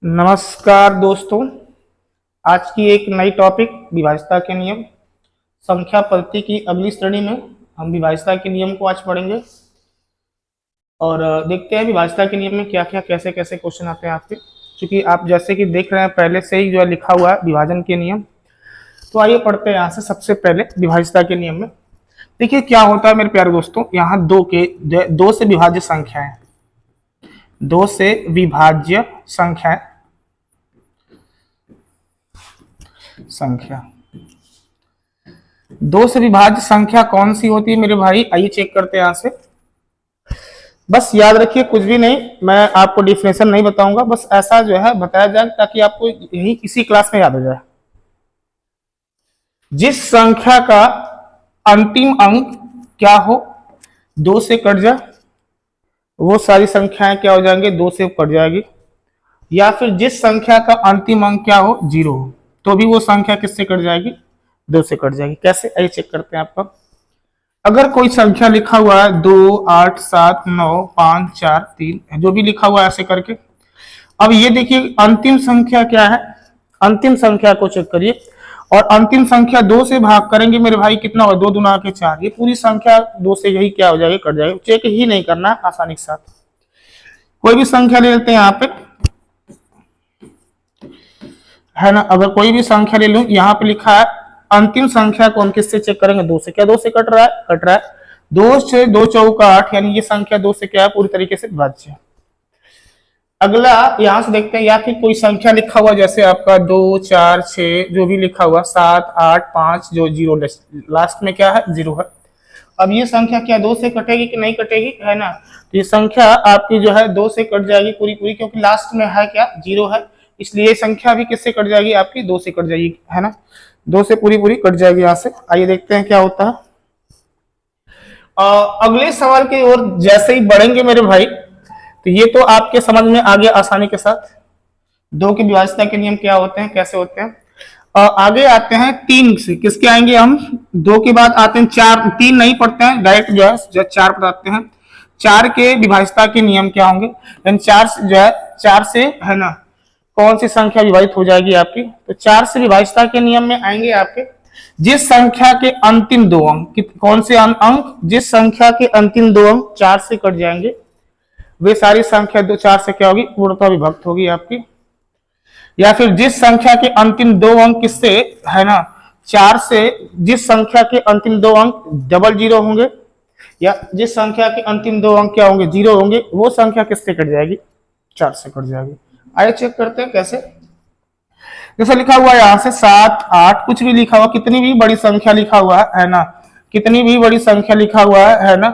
नमस्कार दोस्तों। आज की एक नई टॉपिक विभाज्यता के नियम संख्या पद्धति की अगली श्रेणी में हम विभाज्यता के नियम को आज पढ़ेंगे और देखते हैं विभाज्यता के नियम में क्या क्या कैसे कैसे क्वेश्चन आते हैं आपके। क्योंकि आप जैसे कि देख रहे हैं पहले से ही जो है लिखा हुआ है विभाजन के नियम। तो आइए पढ़ते हैं यहाँ से। सबसे पहले विभाज्यता के नियम में देखिए क्या होता है मेरे प्यारे दोस्तों। यहाँ दो से विभाज्य संख्या है, दो से विभाज्य संख्या दो से विभाज्य संख्या कौन सी होती है मेरे भाई? आइए चेक करते हैं यहां से। बस याद रखिए, कुछ भी नहीं, मैं आपको डिफिनेशन नहीं बताऊंगा, बस ऐसा जो है बताया जाए ताकि आपको यही इसी क्लास में याद हो जाए। जिस संख्या का अंतिम अंक क्या हो, दो से कट जाए, वो सारी संख्याएं क्या हो जाएंगे? दो से कट जाएगी। या फिर जिस संख्या का अंतिम अंक क्या हो? जीरो हो, तो भी वो संख्या किससे कट जाएगी? दो से कट जाएगी। कैसे? आइए चेक करते हैं आपका। अगर कोई संख्या लिखा हुआ है 2, 8, 7, 9, 5, 4, 3, जो भी लिखा हुआ है ऐसे करके। अब ये देखिए अंतिम संख्या क्या है, अंतिम संख्या को चेक करिए। और अंतिम संख्या दो से भाग करेंगे मेरे भाई, कितना होगा? 2 दूना के 4। ये पूरी संख्या दो से यही क्या हो जाएगी? कट जाएगी। चेक ही नहीं करना है, आसानी के साथ कोई भी संख्या ले लेते हैं यहाँ पे, है ना। अगर कोई भी संख्या ले लूं, यहाँ पे लिखा है अंतिम संख्या को हम किससे चेक करेंगे? दो से। क्या दो से कट रहा है? कट रहा है। 2 से 2 चौका 8, यानी ये संख्या दो से क्या है? पूरी तरीके से विभाज्य है। अगला यहां से देखते हैं, या फिर कोई संख्या लिखा हुआ जैसे आपका 2, 4, 6, जो भी लिखा हुआ 7, 8, 5, जो जीरो लास्ट में क्या है? जीरो है। अब ये संख्या क्या दो से कटेगी कि नहीं कटेगी? है ना। तो ये संख्या आपकी जो है दो से कट जाएगी पूरी पूरी, क्योंकि लास्ट में है क्या? जीरो है। इसलिए संख्या भी किससे कट जाएगी? आपकी दो से कट जाएगी, है ना। दो से पूरी पूरी कट जाएगी यहाँ से। आइए देखते हैं क्या होता है। अगले सवाल की ओर जैसे ही बढ़ेंगे मेरे भाई, तो ये तो आपके समझ में आ गया आसानी के साथ दो की विभाज्यता के नियम क्या होते हैं, कैसे होते हैं। आगे आते हैं 3 से। किसके आएंगे हम? दो के बाद आते हैं 4। 3 नहीं पढ़ते हैं, डायरेक्ट जो है 4 बताते हैं। 4 के विभाज्यता के नियम क्या होंगे? यानी 4 जो है 4 से, है ना, कौन सी संख्या विभाजित हो जाएगी आपकी? तो 4 से विभाज्यता के नियम में आएंगे आपके जिस संख्या के अंतिम दो अंक, कौन से अंक? जिस संख्या के अंतिम दो अंक 4 से कट जाएंगे, वे सारी संख्या 4 से क्या होगी? पूर्णतः विभक्त होगी आपकी। या फिर जिस संख्या के अंतिम दो अंक किससे, है ना, 4 से, जिस संख्या के अंतिम दो अंक डबल जीरो होंगे, या जिस संख्या के अंतिम दो अंक क्या होंगे? जीरो होंगे, वो संख्या किससे कट जाएगी? 4 से कट जाएगी। आइए चेक करते हैं कैसे। जैसे लिखा हुआ है यहाँ से 7, 8, कुछ भी लिखा हुआ, कितनी भी बड़ी संख्या लिखा हुआ है ना, कितनी भी बड़ी संख्या लिखा हुआ है ना,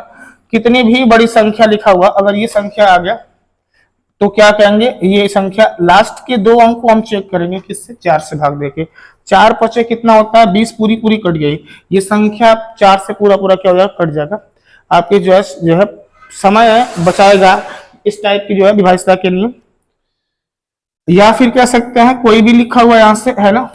कितनी भी बड़ी संख्या लिखा हुआ, अगर ये संख्या आ गया तो क्या कहेंगे? ये संख्या लास्ट के दो अंक को हम चेक करेंगे किससे? 4 से भाग देके। 4 पचे कितना होता है? 20 पूरी पूरी कट गई। ये संख्या 4 से पूरा पूरा क्या हो जाएगा? कट जाएगा। आपके जो है समय बचाएगा इस टाइप की जो है विभाज्यता के नियम। या फिर कह सकते हैं कोई भी लिखा हुआ यहां से, है ना।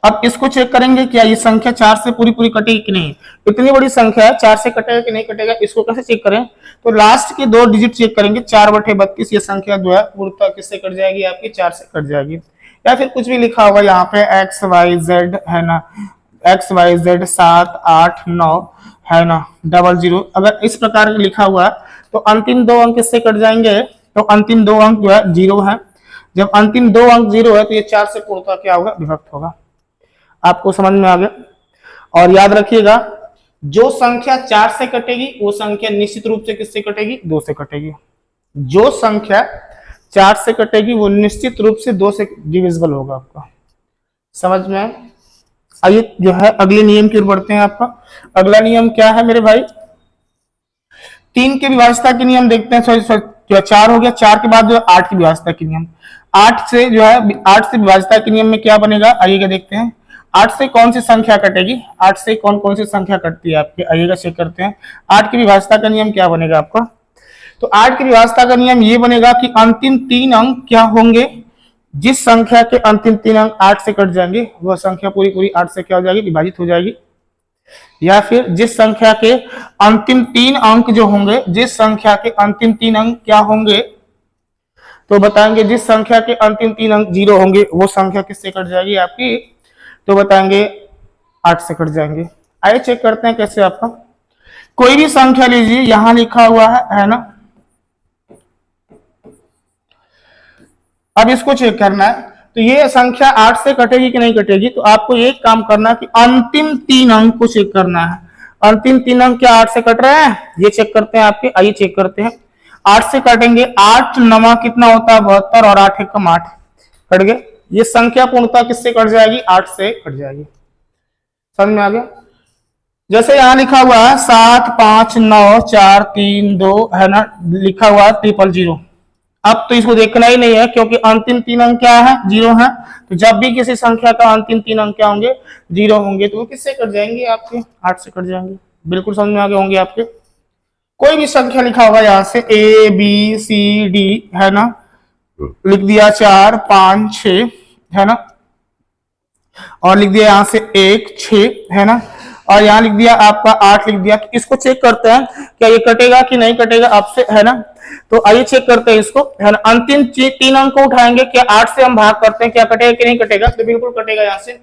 अब इसको चेक करेंगे क्या ये संख्या 4 से पूरी पूरी कटेगी कि नहीं। इतनी बड़ी संख्या है, 4 से कटेगा कि नहीं कटेगा, इसको कैसे चेक करें? तो लास्ट के दो डिजिट चेक करेंगे। 4/32 ये संख्या जो है पूर्णतः किससे कट जाएगी? आपकी 4 से कट जाएगी। या फिर कुछ भी लिखा होगा यहाँ पे XYZ, है ना, XYZ 7, 8, 9, है ना, 00। अगर इस प्रकार लिखा हुआ है तो अंतिम दो अंक किससे कट जाएंगे? तो अंतिम दो अंक जो है जीरो है। जब अंतिम दो अंक जीरो है तो ये 4 से पूर्णतः क्या होगा? विभक्त होगा। आपको समझ में आ गया। और याद रखिएगा, जो संख्या 4 से कटेगी वो संख्या निश्चित रूप से किससे कटेगी? 2 से कटेगी। जो संख्या 4 से कटेगी वो निश्चित रूप से 2 से डिविजिबल होगा। आपका समझ में आए? आइए जो है अगले नियम की ओर बढ़ते हैं। आपका अगला नियम क्या है मेरे भाई? 3 के विभाज्यता के नियम देखते हैं। जो 4 हो गया, 4 के बाद जो 8 की विभाज्यता के नियम। 8 से जो है 8 से विभाज्यता के नियम में क्या बनेगा? आइएगा देखते हैं। 8 से कौन सी संख्या कटेगी? 8 से कौन कौन सी संख्या कटती है आपकी? आइएगा चेक करते हैं। 8 की विभाज्यता का नियम क्या बनेगा आपका? तो 8 की विभाज्यता का नियम ये बनेगा कि अंतिम 3 अंक क्या होंगे? जिस संख्या के अंतिम 3 अंक 8 से कट जाएंगे वह संख्या पूरी पूरी 8 से क्या हो जाएगी? विभाजित हो जाएगी। या फिर जिस संख्या के अंतिम 3 अंक जो होंगे, जिस संख्या के अंतिम 3 अंक क्या होंगे, तो बताएंगे जिस संख्या के अंतिम 3 अंक 0 होंगे वो संख्या किससे कट जाएगी आपकी, तो बताएंगे 8 से कट जाएंगे। आइए चेक करते हैं कैसे आपका। कोई भी संख्या लीजिए, यहां लिखा हुआ है ना, अब इसको चेक करना है। तो ये संख्या 8 से कटेगी कि नहीं कटेगी, तो आपको एक काम करना है कि अंतिम 3 अंक को चेक करना है। अंतिम 3 अंक क्या 8 से कट रहे हैं, ये चेक करते हैं आपके। आइए चेक करते हैं, 8 से काटेंगे, 8 9 कितना होता है 72, और 8 1 8 कट गए। ये संख्या पूर्णतः किससे कट जाएगी, 8 से कट जाएगी। समझ में आ गया। जैसे यहां लिखा हुआ है 7 5 9 4 3 2 है ना, लिखा हुआ है 000। अब तो इसको देखना ही नहीं है क्योंकि अंतिम 3 अंक क्या है, 0 है। तो जब भी किसी संख्या का अंतिम 3 अंक क्या होंगे, 0 होंगे, तो वो किससे कट जाएंगे आपके, 8 से कट जाएंगे। बिल्कुल समझ में आ गए होंगे आपके। कोई भी संख्या लिखा होगा यहां से ABCD है ना, लिख दिया 4 5 6 है ना, और लिख दिया यहां से 1 6 है ना, और यहां लिख दिया आपका 8 लिख दिया। तो इसको चेक करते हैं क्या ये कटेगा कि नहीं कटेगा आपसे, है ना। तो आइए चेक करते हैं इसको, है ना। अंतिम 3 अंक को उठाएंगे, क्या 8 से हम भाग करते हैं, क्या कटेगा कि नहीं कटेगा, तो बिल्कुल कटेगा। यहां से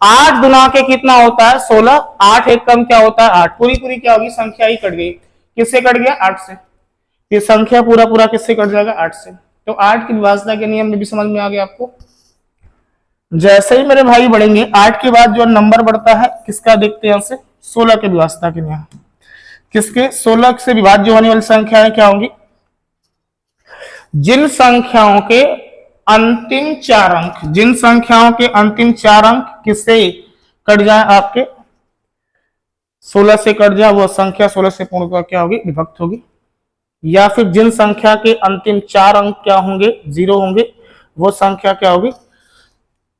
8 गुना के कितना होता है 16, 8 एक कम क्या होता है 8, पूरी पूरी क्या होगी संख्या ही कट गई। किससे कट गया, 8 से। ये संख्या पूरा पूरा किससे कट जाएगा, 8 से। तो 8 की विभाजन के नियम में भी समझ में आ गया आपको। जैसे ही मेरे भाई बढ़ेंगे, 8 के बाद जो नंबर बढ़ता है किसका देखते हैं, से 16 के विभाजन के नियम। किसके, 16 से विभाज्य होने वाली संख्याएं क्या होंगी, जिन संख्याओं के अंतिम 4 अंक, जिन संख्याओं के अंतिम 4 अंक किससे कट जाए आपके, 16 से कट जाए, वो संख्या 16 से पूर्णतः क्या होगी, विभक्त होगी। या फिर जिन संख्या के अंतिम 4 अंक क्या होंगे, 0 होंगे, वो संख्या क्या होगी,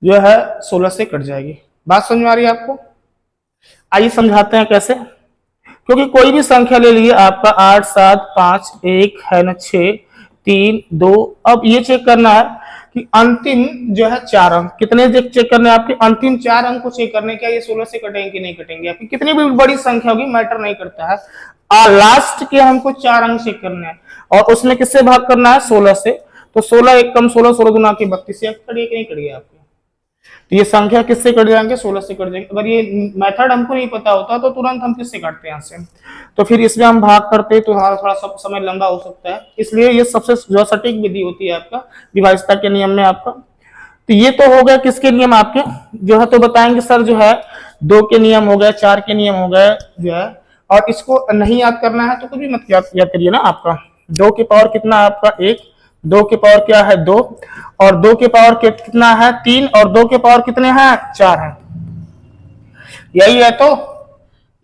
जो है 16 से कट जाएगी। बात समझ में आ रही है आपको। आइए समझाते हैं कैसे। क्योंकि कोई भी संख्या ले लीजिए आपका 8 7 5 1 है ना, 6 3 2। अब ये चेक करना है कि अंतिम जो है 4 अंक कितने चेक करने हैं आपके, अंतिम 4 अंक को चेक करने क्या ये 16 से कटेंगे कि नहीं कटेंगे। आपकी कितनी भी बड़ी संख्या होगी मैटर नहीं करता है, लास्ट के हमको 4 अंक चेक करने हैं, और उसमें किससे भाग करना है, 16 से। तो 16 एक कम 16, 16 गुना के 32 कटिए कि नहीं कटिए आपके। तो ये संख्या किससे कट जाएंगे, 16 से कट जाएंगे। अगर ये मेथड हमको नहीं पता होता तो तुरंत हम किससे काटते हैं, यहाँ से। तो फिर इसमें हम भाग करते तो हमारा थोड़ा सा समय लंबा हो सकता है, इसलिए ये सबसे जो सटीक विधि होती है आपका विभाज्यता के नियम में आपका। तो ये तो हो गया किसके नियम आपके जो है, तो बताएंगे सर जो है 2 के नियम हो गए, 4 के नियम हो गए जो है। और इसको नहीं याद करना है तो कुछ भी मत याद करिए ना। आपका 2 की पावर कितना है आपका 1, 2 की पावर क्या है 2, और 2 के पावर कितना है 3, और 2 के पावर कितने हैं 4 है, यही है। तो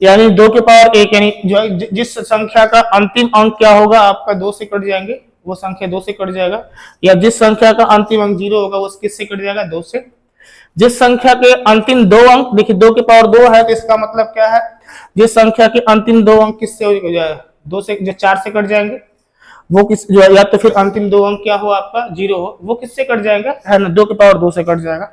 यानी 2 के पावर 1, यानी जो जिस संख्या का अंतिम अंक क्या होगा आपका 2 से कट जाएंगे, वो संख्या 2 से कट जाएगा। या जिस संख्या का अंतिम अंक 0 होगा वो किससे कट जाएगा, 2 से। जिस संख्या के अंतिम 2 अंक, देखिए 2 के पावर 2 है तो इसका मतलब क्या है, जिस संख्या के अंतिम 2 अंक किससे हो जाएगा, 2 से, जो 4 से कट जाएंगे, वो किस जो है, या तो फिर अंतिम 2 अंक क्या हो आपका 0 हो, वो किससे कट जाएगा, है ना, 2 के पावर 2 से कट जाएगा।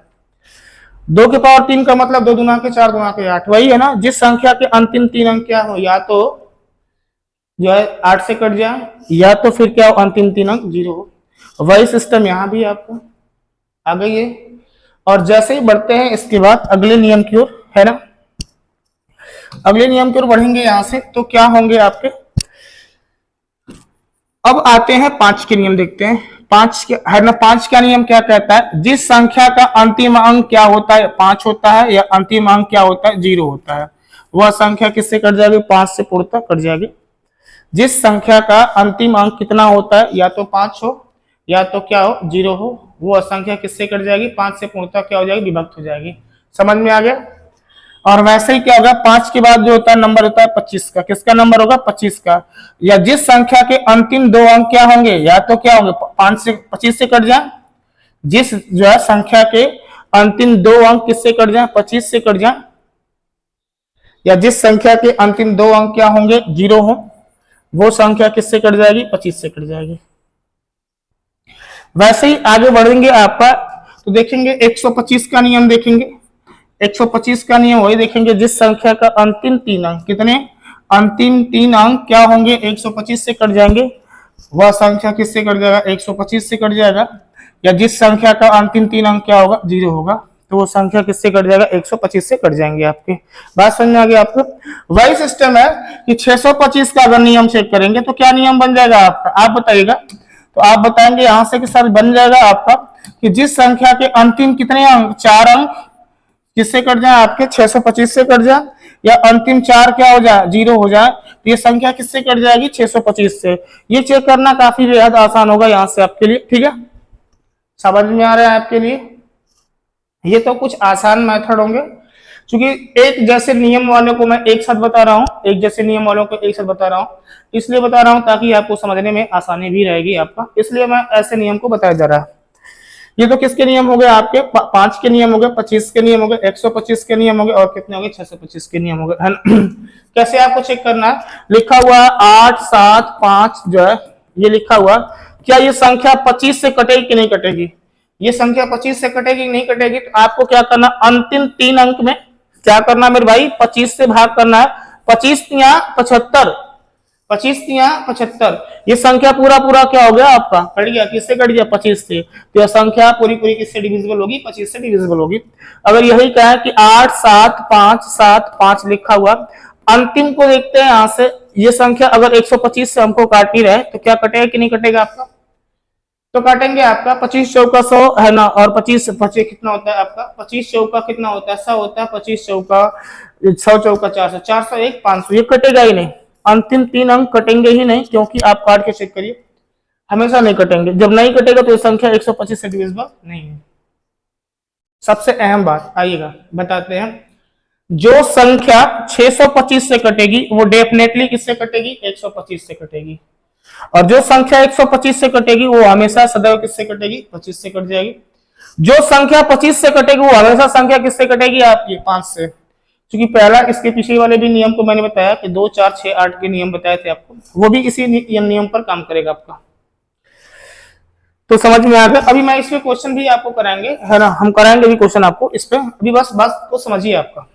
2 के पावर 3 का मतलब 2 दुना के 4 दुना के 8, वही है ना। जिस संख्या के अंतिम 3 अंक क्या हो, या तो जो है 8 से कट जाए, या तो फिर क्या हो अंतिम 3 अंक 0 हो। वही सिस्टम यहाँ भी आपको आ गई है। और जैसे ही बढ़ते हैं इसके बाद अगले नियम की ओर, है ना, अगले नियम की ओर बढ़ेंगे यहां से, तो क्या होंगे आपके। अब आते हैं 5 के नियम देखते हैं। 5 के, है ना, 5 का नियम क्या कहता है, जिस संख्या का अंतिम अंक क्या होता है 5 होता है, या अंतिम अंक क्या होता है 0 होता है, वह संख्या किससे कट जाएगी, 5 से पूर्णतः कट जाएगी। जिस संख्या का अंतिम अंक कितना होता है, या तो 5 हो या तो क्या हो 0 हो, वो संख्या किससे कट जाएगी, 5 से पूर्णतः क्या हो जाएगी, विभक्त हो जाएगी। समझ में आ गया। और वैसे ही क्या होगा, 5 के बाद जो होता है नंबर होता है 25 का, किसका नंबर होगा 25 का। या जिस संख्या के अंतिम 2 अंक क्या होंगे, या तो क्या होंगे 5 से 25 से कट जाए, जिस जो है संख्या के अंतिम 2 अंक किससे कट जाए, 25 से कट जाए। या जिस संख्या के अंतिम 2 अंक क्या होंगे 0 हो, वो संख्या किससे कट जाएगी, 25 से कट जाएगी। वैसे ही आगे बढ़ेंगे आपका, तो देखेंगे 125 का नियम देखेंगे। 125 का नियम वही देखेंगे, जिस संख्या का अंतिम 3 अंक, कितने अंतिम 3 अंक क्या होंगे 125 से कट जाएंगे, वह संख्या किससे कट जाएगा 125 से कट जाएगा। या जिस संख्या का अंतिम 3 अंक क्या होगा 0 होगा, तो वो संख्या किससे कट जाएगा 125 से कट जाएंगे। आपके बात समझ में आ गई आपको। वही सिस्टम है कि 625 का अगर नियम चेक करेंगे तो क्या नियम बन जाएगा आपका, आप बताइएगा। तो आप बताएंगे यहां से कि सर बन जाएगा आपका कि जिस संख्या के अंतिम कितने अंक 4 अंक किससे कट जाए आपके 625 से कट जाए, या अंतिम 4 क्या हो जाए 0 हो जाए, तो ये संख्या किससे कट जाएगी 625 से। ये चेक करना काफी बेहद आसान होगा यहाँ से आपके लिए, ठीक है, समझ में आ रहा है आपके लिए। ये तो कुछ आसान मेथड होंगे, क्योंकि एक जैसे नियम वालों को मैं एक साथ बता रहा हूँ, एक जैसे नियम वालों को एक साथ बता रहा हूँ, इसलिए बता रहा हूँ ताकि आपको समझने में आसानी भी रहेगी आपका, इसलिए मैं ऐसे नियम को बताया जा रहा है। ये तो किसके नियम हो गए आपके 5 के नियम हो गए, 25 के नियम हो गए, 125 के नियम हो गए, और कितने हो गए 625 के नियम हो गए, है ना। कैसे आपको चेक करना है, लिखा हुआ 8 7 5 जो है ये लिखा हुआ, क्या ये संख्या 25 से कटेगी कि नहीं कटेगी, ये संख्या 25 से कटेगी कि नहीं कटेगी, तो आपको क्या करना अंतिम 3 अंक में क्या करना मेरे भाई 25 से भाग करना है, 25 या 75, 25 या 75, ये संख्या पूरा पूरा क्या हो गया आपका कट गया, किससे कट गया 25 से, तो यह संख्या पूरी पूरी किससे डिविजिबल होगी 25 से डिविजिबल होगी। अगर यही कहा कि 8 7 5 7 5 लिखा हुआ, अंतिम को देखते हैं यहां से, ये संख्या अगर 125 से हमको काटनी रहे तो क्या कटेगा कि नहीं कटेगा आपका, तो काटेंगे आपका 25 चौका 100 है ना, और 25 कितना होता है आपका 25 चौका कितना होता है 100 होता है, 25 चौका 100 चौका 400 401 500, ये कटेगा ही नहीं, अंतिम 3 अंक कटेंगे ही नहीं, क्योंकि आप काट के चेक करिए हमेशा नहीं कटेंगे, जब नहीं कटेगा तो ये संख्या 125 से डिविजिबल नहीं है। सबसे अहम बात आइएगा बताते हैं, जो संख्या 625 से कटेगी वो डेफिनेटली किससे कटेगी 125 से कटेगी, और जो संख्या 125 से कटेगी वो हमेशा सदैव किससे कटेगी 25 से कट जाएगी। जो संख्या 25 से कटेगी वो हमेशा संख्या किससे कटेगी आपकी 5 से, क्योंकि पहला इसके पीछे वाले भी नियम को मैंने बताया कि 2 4 6 8 के नियम बताए थे आपको, वो भी इसी नियम पर काम करेगा आपका, तो समझ में आ गया। अभी मैं इस पे क्वेश्चन भी आपको कराएंगे है ना, हम कराएंगे भी क्वेश्चन आपको इस पे, अभी बस बात को समझिए आपका।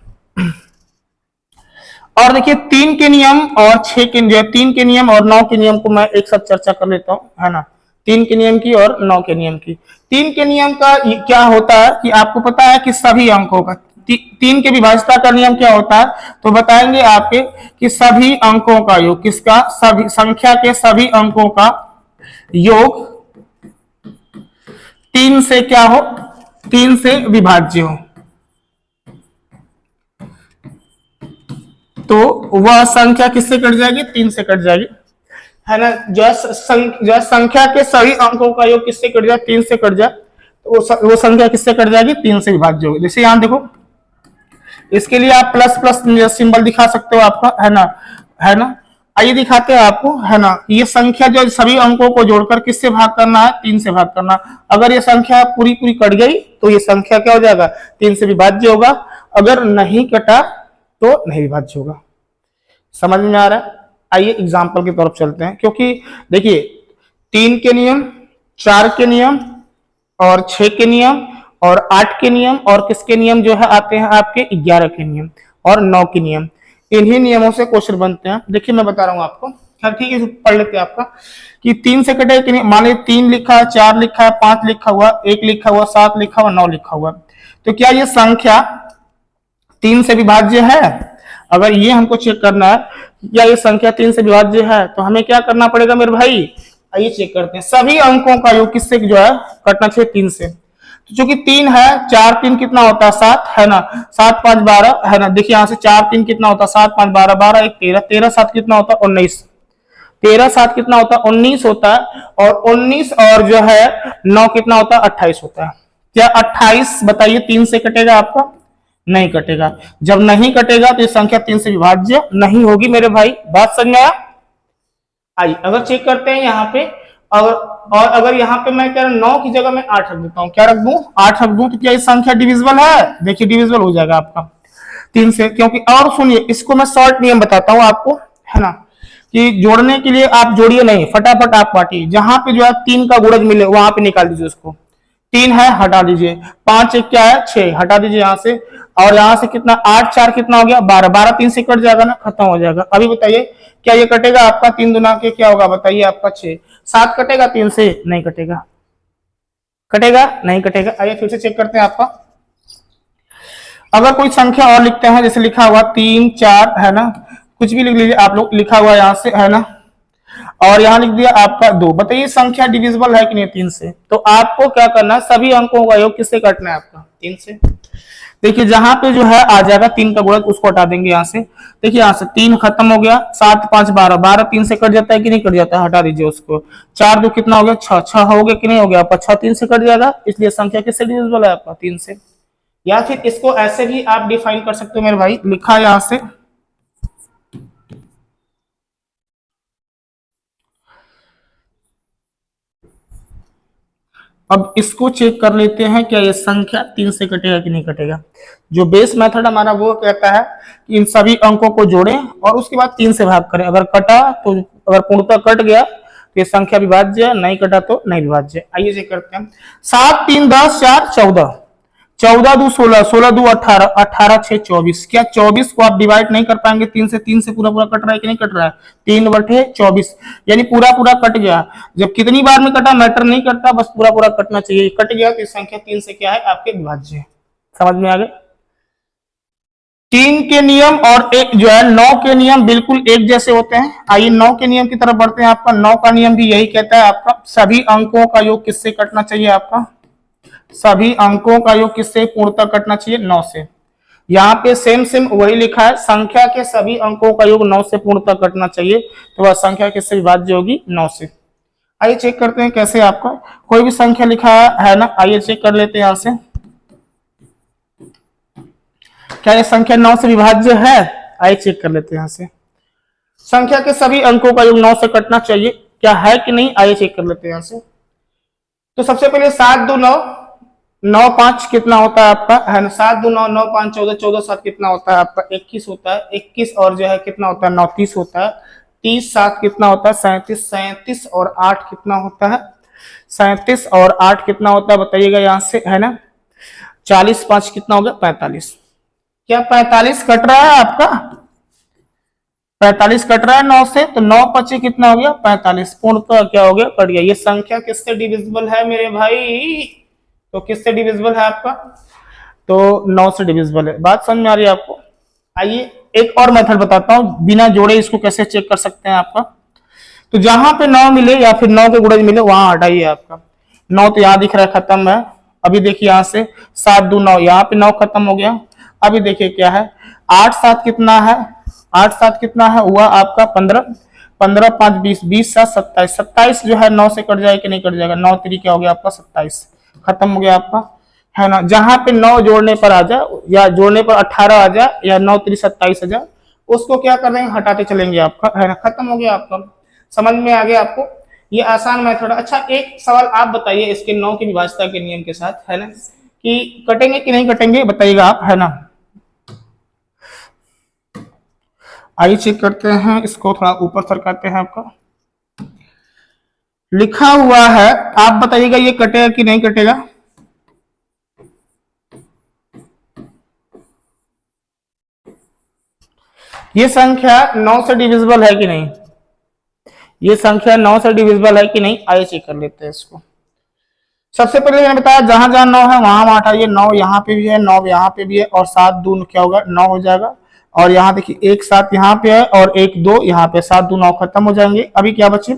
और देखिए 3 के नियम और 6 के 3 के नियम और 9 के नियम को मैं एक साथ चर्चा कर लेता हूं है ना, 3 के नियम की और 9 के नियम की। 3 के नियम का क्या होता है कि आपको पता है कि सभी अंकों का 3 के विभाज्यता का नियम क्या होता है, तो बताएंगे आपके कि सभी अंकों का योग, किसका सभी संख्या के सभी अंकों का योग 3 से क्या हो 3 से विभाज्य हो, तो वह संख्या किससे कट जाएगी 3 से कट जाएगी है ना। जो संख्या के सभी अंकों का योग किससे कट जाए 3 से कट जाए, तो वो संख्या किससे कट जाएगी 3 से विभाज्य होगी। जैसे यहां देखो, इसके लिए आप प्लस प्लस सिंबल दिखा सकते हो आपका है ना, आइए दिखाते हैं आपको है ना। ये संख्या जो सभी अंकों को जोड़कर किससे भाग करना है 3 से भाग करना, अगर ये संख्या पूरी पूरी कट गई तो ये संख्या क्या हो जाएगा 3 से विभाज्य होगा, अगर नहीं कटा तो नहीं विभाज्य होगा। समझ में आ रहा है। आइए एग्जाम्पल की तरफ चलते हैं, क्योंकि देखिए 3 के नियम 4 के नियम और 6 के नियम और 8 के नियम और किसके नियम जो है आते हैं आपके 11 के नियम और 9 के नियम, इन्हीं नियमों से क्वेश्चन बनते हैं। देखिए मैं बता रहा हूं आपको, खैर ठीक है पढ़ लेते हैं आपका कि 3 से कटे कि नहीं, मान लीजिए 3 लिखा है 4 लिखा है 5 लिखा हुआ 1 लिखा हुआ 7 लिखा हुआ 9 लिखा हुआ, तो क्या ये संख्या 3 से विभाज्य है। अगर ये हमको चेक करना है क्या ये संख्या 3 से विभाज्य है, तो हमें क्या करना पड़ेगा मेरे भाई, आइए चेक करते हैं। सभी अंकों का योग किससे जो है कटना चाहिए 3 से, तो चूंकि 3 है 4 3 कितना होता है 7 है ना, 7 5 12 है ना। देखिए यहां से 4 3 कितना होता है 7 5 12 12 1 13 13 7 कितना होता है 19, 13 7 कितना होता है 19 होता है, और 19 और जो है 9 कितना होता है 28 होता है। क्या 28 बताइए 3 से कटेगा आपका, नहीं कटेगा। जब नहीं कटेगा तो ये संख्या 3 से विभाज्य नहीं होगी मेरे भाई, बात समझ में आया। आइए अगर चेक करते हैं यहाँ पे, और अगर यहाँ पे मैं कह रहा 9 की जगह मैं 8 रख देता हूँ, क्या रख दूं 8 रख दूं, तो क्या ये संख्या डिविजिबल है, देखिए डिविजिबल हो जाएगा आपका 3 से, क्योंकि और सुनिए इसको मैं शॉर्ट नियम बताता हूँ आपको है ना, कि जोड़ने के लिए आप जोड़िए नहीं, फटाफट आप काटिए, जहां पे जो है 3 का गुणज मिले वहां पे निकाल दीजिए उसको, 3 है हटा दीजिए, 5 1 क्या है 6 हटा दीजिए यहाँ से, और यहाँ से कितना 8 4 कितना हो गया 12, 12 3 से कट जाएगा ना, खत्म हो जाएगा। अभी बताइए क्या ये कटेगा आपका 3 दूना के क्या होगा बताइए आपका 6, 7 कटेगा 3 से, नहीं कटेगा, कटेगा नहीं कटेगा। आइए फिर से चेक करते हैं आपका। अगर कोई संख्या और लिखते हैं, जैसे लिखा हुआ 3 4 है ना, कुछ भी लिख लीजिए आप लोग, लिखा हुआ यहाँ से है ना, और यहाँ लिख दिया आपका 2, बताइए संख्या डिविजिबल है कि नहीं 3 से। तो आपको क्या करना है, सभी अंकों का योग किससे काटना है आपका 3 से। देखिए जहां पे जो है आ जाएगा 3 का गुणज, उसको हटा देंगे यहाँ से। देखिए यहाँ से 3 खत्म हो गया, 7 5 12, 12 3 से कट जाता है कि नहीं कट जाता है, हटा दीजिए उसको। 4 2 कितना हो गया 6, 6 हो गया कि नहीं हो गया आपका, 6 3 से कट जाएगा, इसलिए संख्या किससे डिविजिबल है आपका 3 से। या फिर इसको ऐसे भी आप डिफाइन कर सकते हो मेरे भाई, लिखा है यहाँ से, अब इसको चेक कर लेते हैं क्या ये संख्या 3 से कटेगा कि नहीं कटेगा। जो बेस मेथड हमारा वो कहता है कि इन सभी अंकों को जोड़ें और उसके बाद 3 से भाग करें। अगर कटा तो, अगर पूर्णतः कट गया तो ये संख्या विभाज्य है, नहीं कटा तो नहीं विभाज्य। आइए चेक करते हैं। 7 3 10 4 14, 14 2 16, 16 2 18, 18 6 24। क्या 24 को आप डिवाइड नहीं कर पाएंगे 3 से? 3 से पूरा पूरा कट रहा है कि नहीं कट रहा है, 3/24 यानी पूरा पूरा कट गया। जब कितनी बार में कटा मैटर नहीं करता, बस पूरा पूरा कटना चाहिए। कट गया तो संख्या 3 से क्या है आपके विभाज्य है। समझ में आ गए? 3 के नियम और एक जो है 9 के नियम बिल्कुल एक जैसे होते हैं। आइए 9 के नियम की तरफ बढ़ते हैं। आपका 9 का नियम भी यही कहता है, आपका सभी अंकों का योग किससे कटना चाहिए, आपका सभी अंकों का योग किससे पूर्णतः कटना चाहिए, 9 से। यहाँ पे सेम सेम वही लिखा है, संख्या के सभी अंकों का योग 9 से पूर्णतः कटना चाहिए, तो वह संख्या किससे विभाज्य होगी, 9 से। आइए चेक करते हैं कैसे। आपका कोई भी संख्या लिखा है ना, आइए चेक कर लेते हैं यहाँ से, क्या ये संख्या 9 से विभाज्य है। आइए चेक कर लेते हैं यहाँ से, संख्या के सभी अंकों का योग 9 से कटना चाहिए, क्या है कि नहीं। आइए चेक कर लेते हैं यहाँ से। तो सबसे पहले 7 2 9, 9 5 कितना होता है आपका, है ना, 7 2 9, 9 5 14, 14 7 कितना होता है आपका 21 होता है। 21 और जो है कितना होता है 9 30 होता है। 30 7 कितना होता है 37, 37 और 8 कितना होता है 37 और 8 कितना होता है बताइएगा यहाँ से, है ना। 40 5 कितना हो गया 45। क्या 45 कट रहा है आपका, 45 कट रहा है 9 से, तो 9 5 कितना हो गया 45, पूर्णतः क्या हो गया कट गया। ये संख्या किससे डिविजिबल है मेरे भाई, तो किससे डिविजिबल है आपका, तो 9 से डिविजिबल है। बात समझ में आ रही है आपको। आइए एक और मेथड बताता हूं, बिना जोड़े इसको कैसे चेक कर सकते हैं आपका। तो जहां पे 9 मिले या फिर 9 के गुणज मिले वहां हटाइए आपका। 9 तो यहाँ दिख रहा है खत्म है। अभी देखिए यहाँ से 7 2 9, यहाँ पे 9 खत्म हो गया। अभी देखिए क्या है 8 7 कितना है, 8 7 कितना है हुआ आपका 15, 15 5 20, 20 7 27, 27 जो है 9 से कट जाएगा कि नहीं कट जाएगा, 9 3 क्या हो गया आपका 27, खत्म हो गया आपका, है ना। जहां पे 9 जोड़ने पर आ जाए या जोड़ने पर 18 आ जाए या 9 3 27 आ जाए, उसको क्या कर रहे हैं हटाते चलेंगे आपका, है ना, खत्म हो गया आपका। समझ में आ गया आपको, ये आसान मेथड। अच्छा एक सवाल आप बताइए इसके 9 की विभाज्यता के नियम के साथ, है ना, कि कटेंगे कि नहीं कटेंगे बताइएगा आप, है ना। आइए चेक करते हैं, इसको थोड़ा ऊपर सरकाते हैं। आपका लिखा हुआ है, आप बताइएगा ये कटेगा कि नहीं कटेगा। ये संख्या 9 से डिविजिबल है कि नहीं, ये संख्या 9 से डिविजिबल है कि नहीं। आइए चेक कर लेते हैं इसको। सबसे पहले मैंने बताया जहां जहां 9 है वहां हटाइए। 9 यहाँ पे भी है, 9 यहाँ पे भी है, और 7 2 क्या होगा 9 हो जाएगा। और यहाँ देखिए 1 7 यहाँ पे है और 1 2 यहाँ पे, 7 2 9 खत्म हो जाएंगे। अभी क्या बचे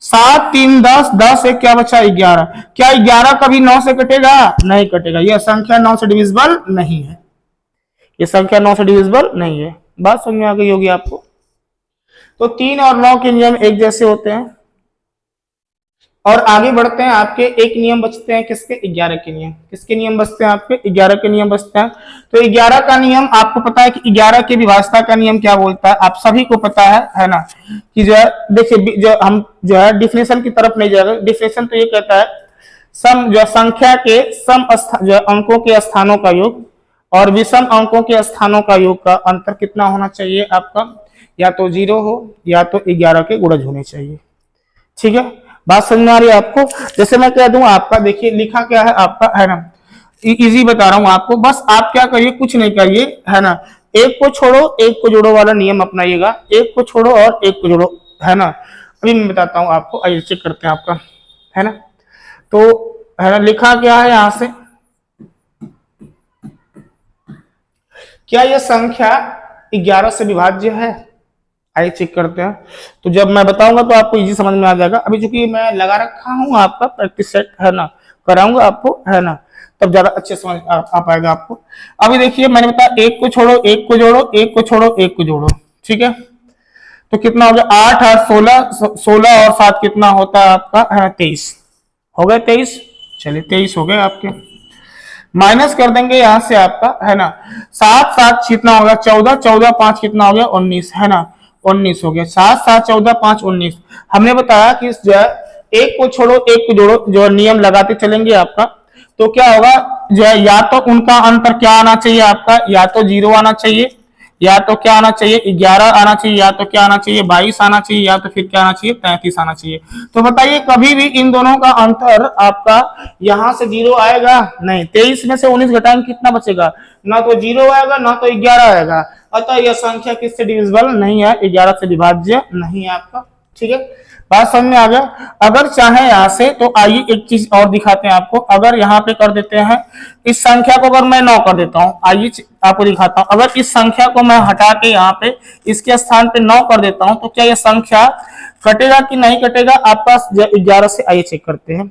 7 3 10, 10 1 क्या बचा 11। क्या 11 कभी 9 से कटेगा, नहीं कटेगा। यह संख्या 9 से डिविजिबल नहीं है, ये संख्या 9 से डिविजिबल नहीं है। बात समझ में आ गई होगी आपको। तो 3 और 9 के नियम एक जैसे होते हैं। और आगे बढ़ते हैं, आपके एक नियम बचते हैं किसके, 11 के नियम। किसके नियम बचते हैं आपके, 11 के नियम बचते हैं। तो 11 का नियम आपको पता है कि 11 के विभाज्यता का नियम क्या बोलता है, आप सभी को पता है ना, कि जो है देखिए जो हम जो है डिफिनेशन की तरफ नहीं जाएगा। डिफिनेशन तो ये कहता है सम जो संख्या के सम जो अंकों के स्थानों का योग और विषम अंकों के स्थानों का योग का अंतर कितना होना चाहिए आपका, या तो 0 हो या तो 11 के गुणज होने चाहिए। ठीक है, बात समझ में आ रही है आपको। जैसे मैं कह दूं आपका, देखिए लिखा क्या है आपका, है ना, इजी बता रहा हूं आपको, बस आप क्या करिए, कुछ नहीं करिए, है ना, एक को छोड़ो एक को जोड़ो वाला नियम अपनाइएगा, एक को छोड़ो और एक को जोड़ो, है ना। अभी मैं बताता हूं आपको, आइए चेक करते हैं आपका, है ना। तो है ना, लिखा क्या है यहां से, क्या यह संख्या 11 से विभाज्य है? आइए चेक करते हैं। तो जब मैं बताऊंगा तो आपको इजी समझ में आ जाएगा। अभी चूंकि मैं लगा रखा हूं आपका प्रैक्टिस सेट, है ना, कराऊंगा आपको, है ना, तब ज्यादा अच्छे समझ आ पाएगा आपको। अभी देखिए मैंने बताया एक को छोड़ो एक को जोड़ो, एक को छोड़ो एक को जोड़ो, ठीक है। तो कितना हो गया, 8 8 16, 16 और 7 कितना होता है आपका, है 23 हो गए, 23, चलिए 23 हो गए आपके। माइनस कर देंगे यहां से आपका, है ना, 7 7 कितना हो गया 14, 14 5 कितना हो गया 19, है ना, 19 हो गया, 7 7 14 5 19। हमने बताया कि जो है एक को छोड़ो एक को जोड़ो, जो नियम लगाते चलेंगे आपका, तो क्या होगा, जो है या तो उनका अंतर क्या आना चाहिए आपका, या तो 0 आना चाहिए, या तो क्या आना चाहिए 11 आना चाहिए, या तो क्या आना चाहिए 22 आना चाहिए, या तो फिर क्या आना चाहिए 33 आना चाहिए। तो बताइए कभी भी इन दोनों का अंतर आपका यहां से 0 आएगा नहीं, 23 में से 19 घटाएंगे कितना बचेगा, ना तो 0 आएगा ना तो 11 आएगा, अतः यह संख्या किससे डिविजिबल नहीं है, 11 से विभाज्य नहीं है आपका, ठीक है। बात समझ में आ गया। अगर चाहे यहां से, तो आइए एक चीज और दिखाते हैं आपको, अगर यहाँ पे कर देते हैं इस संख्या को, अगर मैं 9 कर देता हूं, आइए आपको दिखाता हूं, अगर इस संख्या को मैं हटा के यहाँ पे इसके स्थान पे 9 कर देता हूं, तो क्या यह संख्या कटेगा कि नहीं कटेगा आपका 11 से? आइए चेक करते हैं।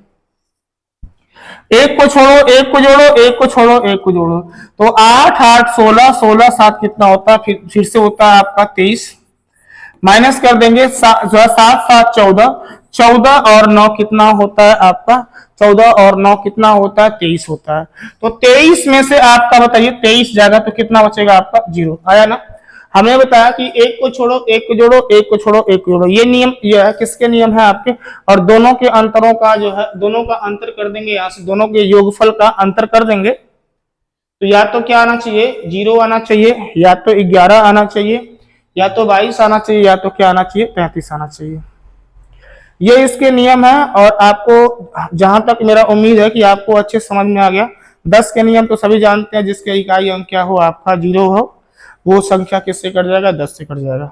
एक को छोड़ो एक को जोड़ो, एक को छोड़ो एक को जोड़ो, तो 8 8 16, 16 7 कितना होता है, फिर से होता है आपका 23, माइनस कर देंगे 7 7 14, 14 और 9 कितना होता है आपका, 14 और 9 कितना होता है 23 होता है। तो 23 में से आपका बताइए 23 जाएगा तो कितना बचेगा आपका 0 आया ना। हमने बताया कि एक को छोड़ो एक को जोड़ो, एक को छोड़ो एक को जोड़ो, ये नियम ये है, किसके नियम है आपके, और दोनों के अंतरों का जो है, दोनों का अंतर कर देंगे यहां से, दोनों के योगफल का अंतर कर देंगे, तो या तो क्या आना चाहिए 0 आना चाहिए, या तो 11 आना चाहिए, या तो 22 आना चाहिए, या तो क्या आना चाहिए 33 आना चाहिए। ये इसके नियम है, और आपको जहां तक मेरा उम्मीद है कि आपको अच्छे समझ में आ गया। 10 के नियम तो सभी जानते हैं, जिसके इकाई अंक क्या हो आपका 0 हो, वो संख्या किससे कट जाएगा, 10 से कट जाएगा।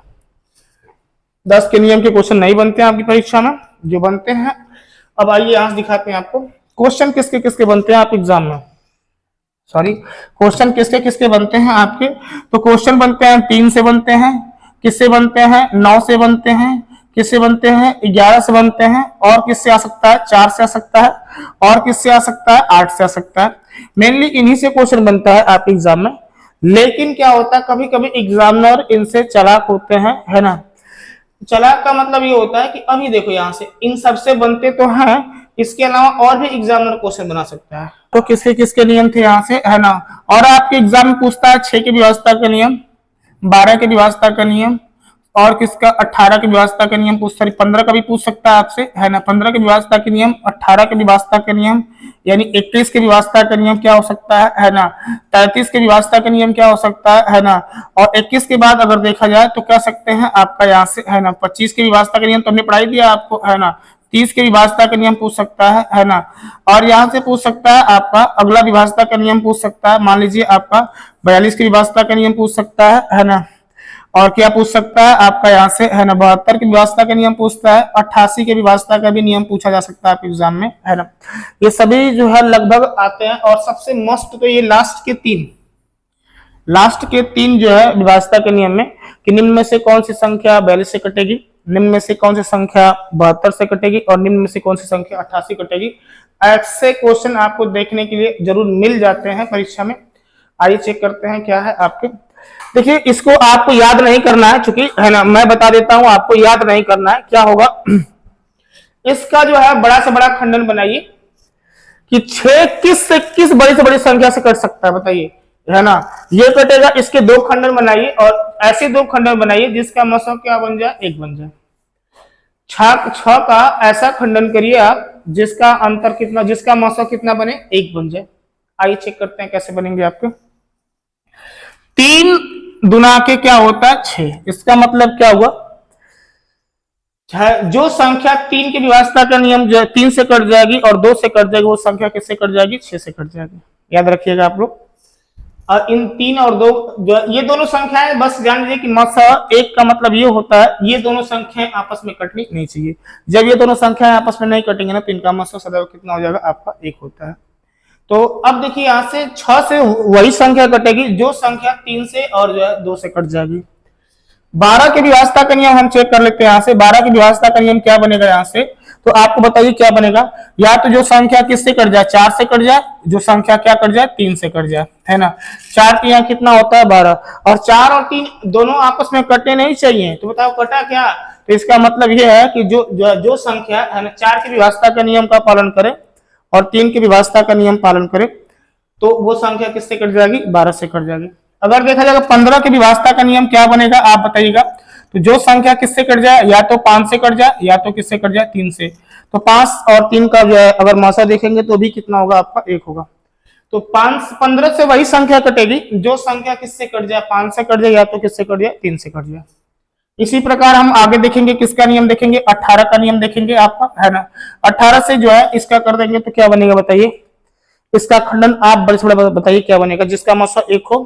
10 के नियम के क्वेश्चन नहीं बनते हैं आपकी परीक्षा में, जो बनते हैं, अब आइए यहां दिखाते हैं आपको क्वेश्चन किसके किसके बनते हैं आप एग्जाम में, सॉरी क्वेश्चन किसके किसके बनते हैं आपके। तो क्वेश्चन बनते हैं 3 से बनते हैं, किससे बनते हैं 9 से बनते हैं, किससे बनते हैं 11 से बनते हैं, और किससे आ सकता है 4 से आ सकता है, और किससे आ सकता है 8 से आ सकता है। मेनली इन्हीं से क्वेश्चन बनता है आपके एग्जाम में। लेकिन क्या होता है, कभी कभी एग्जामिनर इनसे चालाक होते हैं, है ना। चालाक का मतलब ये होता है कि अभी देखो यहाँ से इन सबसे बनते तो हैं, इसके अलावा और भी एग्जामिनर क्वेश्चन बना सकता है। तो किसके किसके नियम थे यहाँ से, है ना। और आपके एग्जाम में पूछता है 6 की व्यवस्था का नियम, 12 की व्यवस्था का नियम, और किसका 18 की व्यवस्था का नियम पूछ, सॉरी 15 का भी पूछ सकता है आपसे, है ना। 15 की व्यवस्था के नियम, 18 की व्यवस्था का नियम, यानी 21 की व्यवस्था का नियम क्या हो सकता है ना। 33 की व्यवस्था का नियम क्या हो सकता है ना। और 21 के बाद अगर देखा जाए तो कह सकते हैं आपका यहाँ से, है ना, 25 की व्यवस्था का नियम तो हमने पढ़ाई दिया आपको, है ना। 30 की विभाजता का नियम पूछ सकता है ना। और यहाँ से पूछ सकता है आपका अगला विभाजता का नियम पूछ सकता है, मान लीजिए आपका 42 की विभाजता का नियम पूछ सकता है ना। और क्या पूछ सकता है आपका यहाँ से, है ना, 72 की विभाजता का नियम पूछता है, 88 की विभाजता का भी नियम पूछा जा सकता है आपके एग्जाम में, है ना। ये सभी जो है लगभग आते हैं। और सबसे मस्त तो ये लास्ट के तीन जो है विभाजता के नियम में, कि निम्न में से कौन सी संख्या 42 से कटेगी, निम्न में से कौन सी संख्या 72 से कटेगी, और निम्न में से कौन सी संख्या 88 कटेगी। ऐसे क्वेश्चन आपको देखने के लिए जरूर मिल जाते हैं परीक्षा में। आइए चेक करते हैं क्या है आपके। देखिए इसको आपको याद नहीं करना है, चूंकि है ना, मैं बता देता हूं, आपको याद नहीं करना है। क्या होगा, इसका जो है बड़ा से बड़ा खंडन बनाइए कि 6 किस से किस बड़ी से बड़ी संख्या से कट सकता है, बताइए, है ना। ये कटेगा, इसके 2 खंडन बनाइए, और ऐसे 2 खंडन बनाइए जिसका मसौ क्या बन जाए, 1 बन जाए। 6 का ऐसा खंडन करिए आप जिसका अंतर कितना, जिसका मसौ कितना बने, 1 बन जाए। आइए चेक करते हैं कैसे बनेंगे आपके। 3 दुना के क्या होता है 6, इसका मतलब क्या हुआ, जो संख्या 3 की विभाजता का नियम जो 3 से कट जाएगी और 2 से कट जाएगी, वो संख्या किससे कट जाएगी, 6 से कट जाएगी। याद रखिएगा आप लोग। और इन 3 और 2 जो ये दोनों संख्याएं बस जान लीजिए कि मसा 1 का मतलब ये होता है ये दोनों संख्याएं आपस में कटनी नहीं चाहिए। जब ये दोनों संख्याएं आपस में नहीं कटेंगे ना तो इनका मसा सदैव कितना हो जाएगा आपका 1 होता है। तो अब देखिए यहां से 6 से वही संख्या कटेगी जो संख्या 3 से और जो है 2 से कट जाएगी। 12 की विभाज्यता का नियम हम चेक कर लेते हैं। यहाँ से 12 की विभाज्यता का नियम क्या बनेगा यहाँ से, तो आपको बताइए क्या बनेगा। या तो जो संख्या किससे कट जाए 4 से कट जाए, जो संख्या क्या कट जाए 3 से कट जाए, है ना। 4 के यहाँ कितना होता है 12, और 4 और 3 दोनों आपस में कटने नहीं चाहिए। तो बताओ कटा क्या, तो इसका मतलब यह है कि जो संख्या है ना 4 की विभाज्यता का नियम का पालन करे और 3 की विभाज्यता का नियम पालन करे तो वो संख्या किससे कट जाएगी 12 से कट जाएगी। अगर देखा जाएगा 15 की विभाज्यता का नियम क्या बनेगा आप बताइएगा। तो जो संख्या किससे कट जाए या तो 5 से कट जाए या तो किससे कट जाए 3 से। तो 5 और 3 का जो है अगर मासा देखेंगे तो भी कितना होगा आपका 1 होगा। तो 15 से वही संख्या कटेगी जो संख्या किससे कट जाए 5 से कट जाए या तो किससे कट जाए 3 से कट जाए। इसी प्रकार हम आगे देखेंगे किसका नियम देखेंगे 18 का नियम देखेंगे आपका, है ना। 18 से जो है इसका कर देंगे तो क्या बनेगा बताइए, इसका खंडन आप बड़े थोड़ा बताइए क्या बनेगा जिसका मासा 1 हो।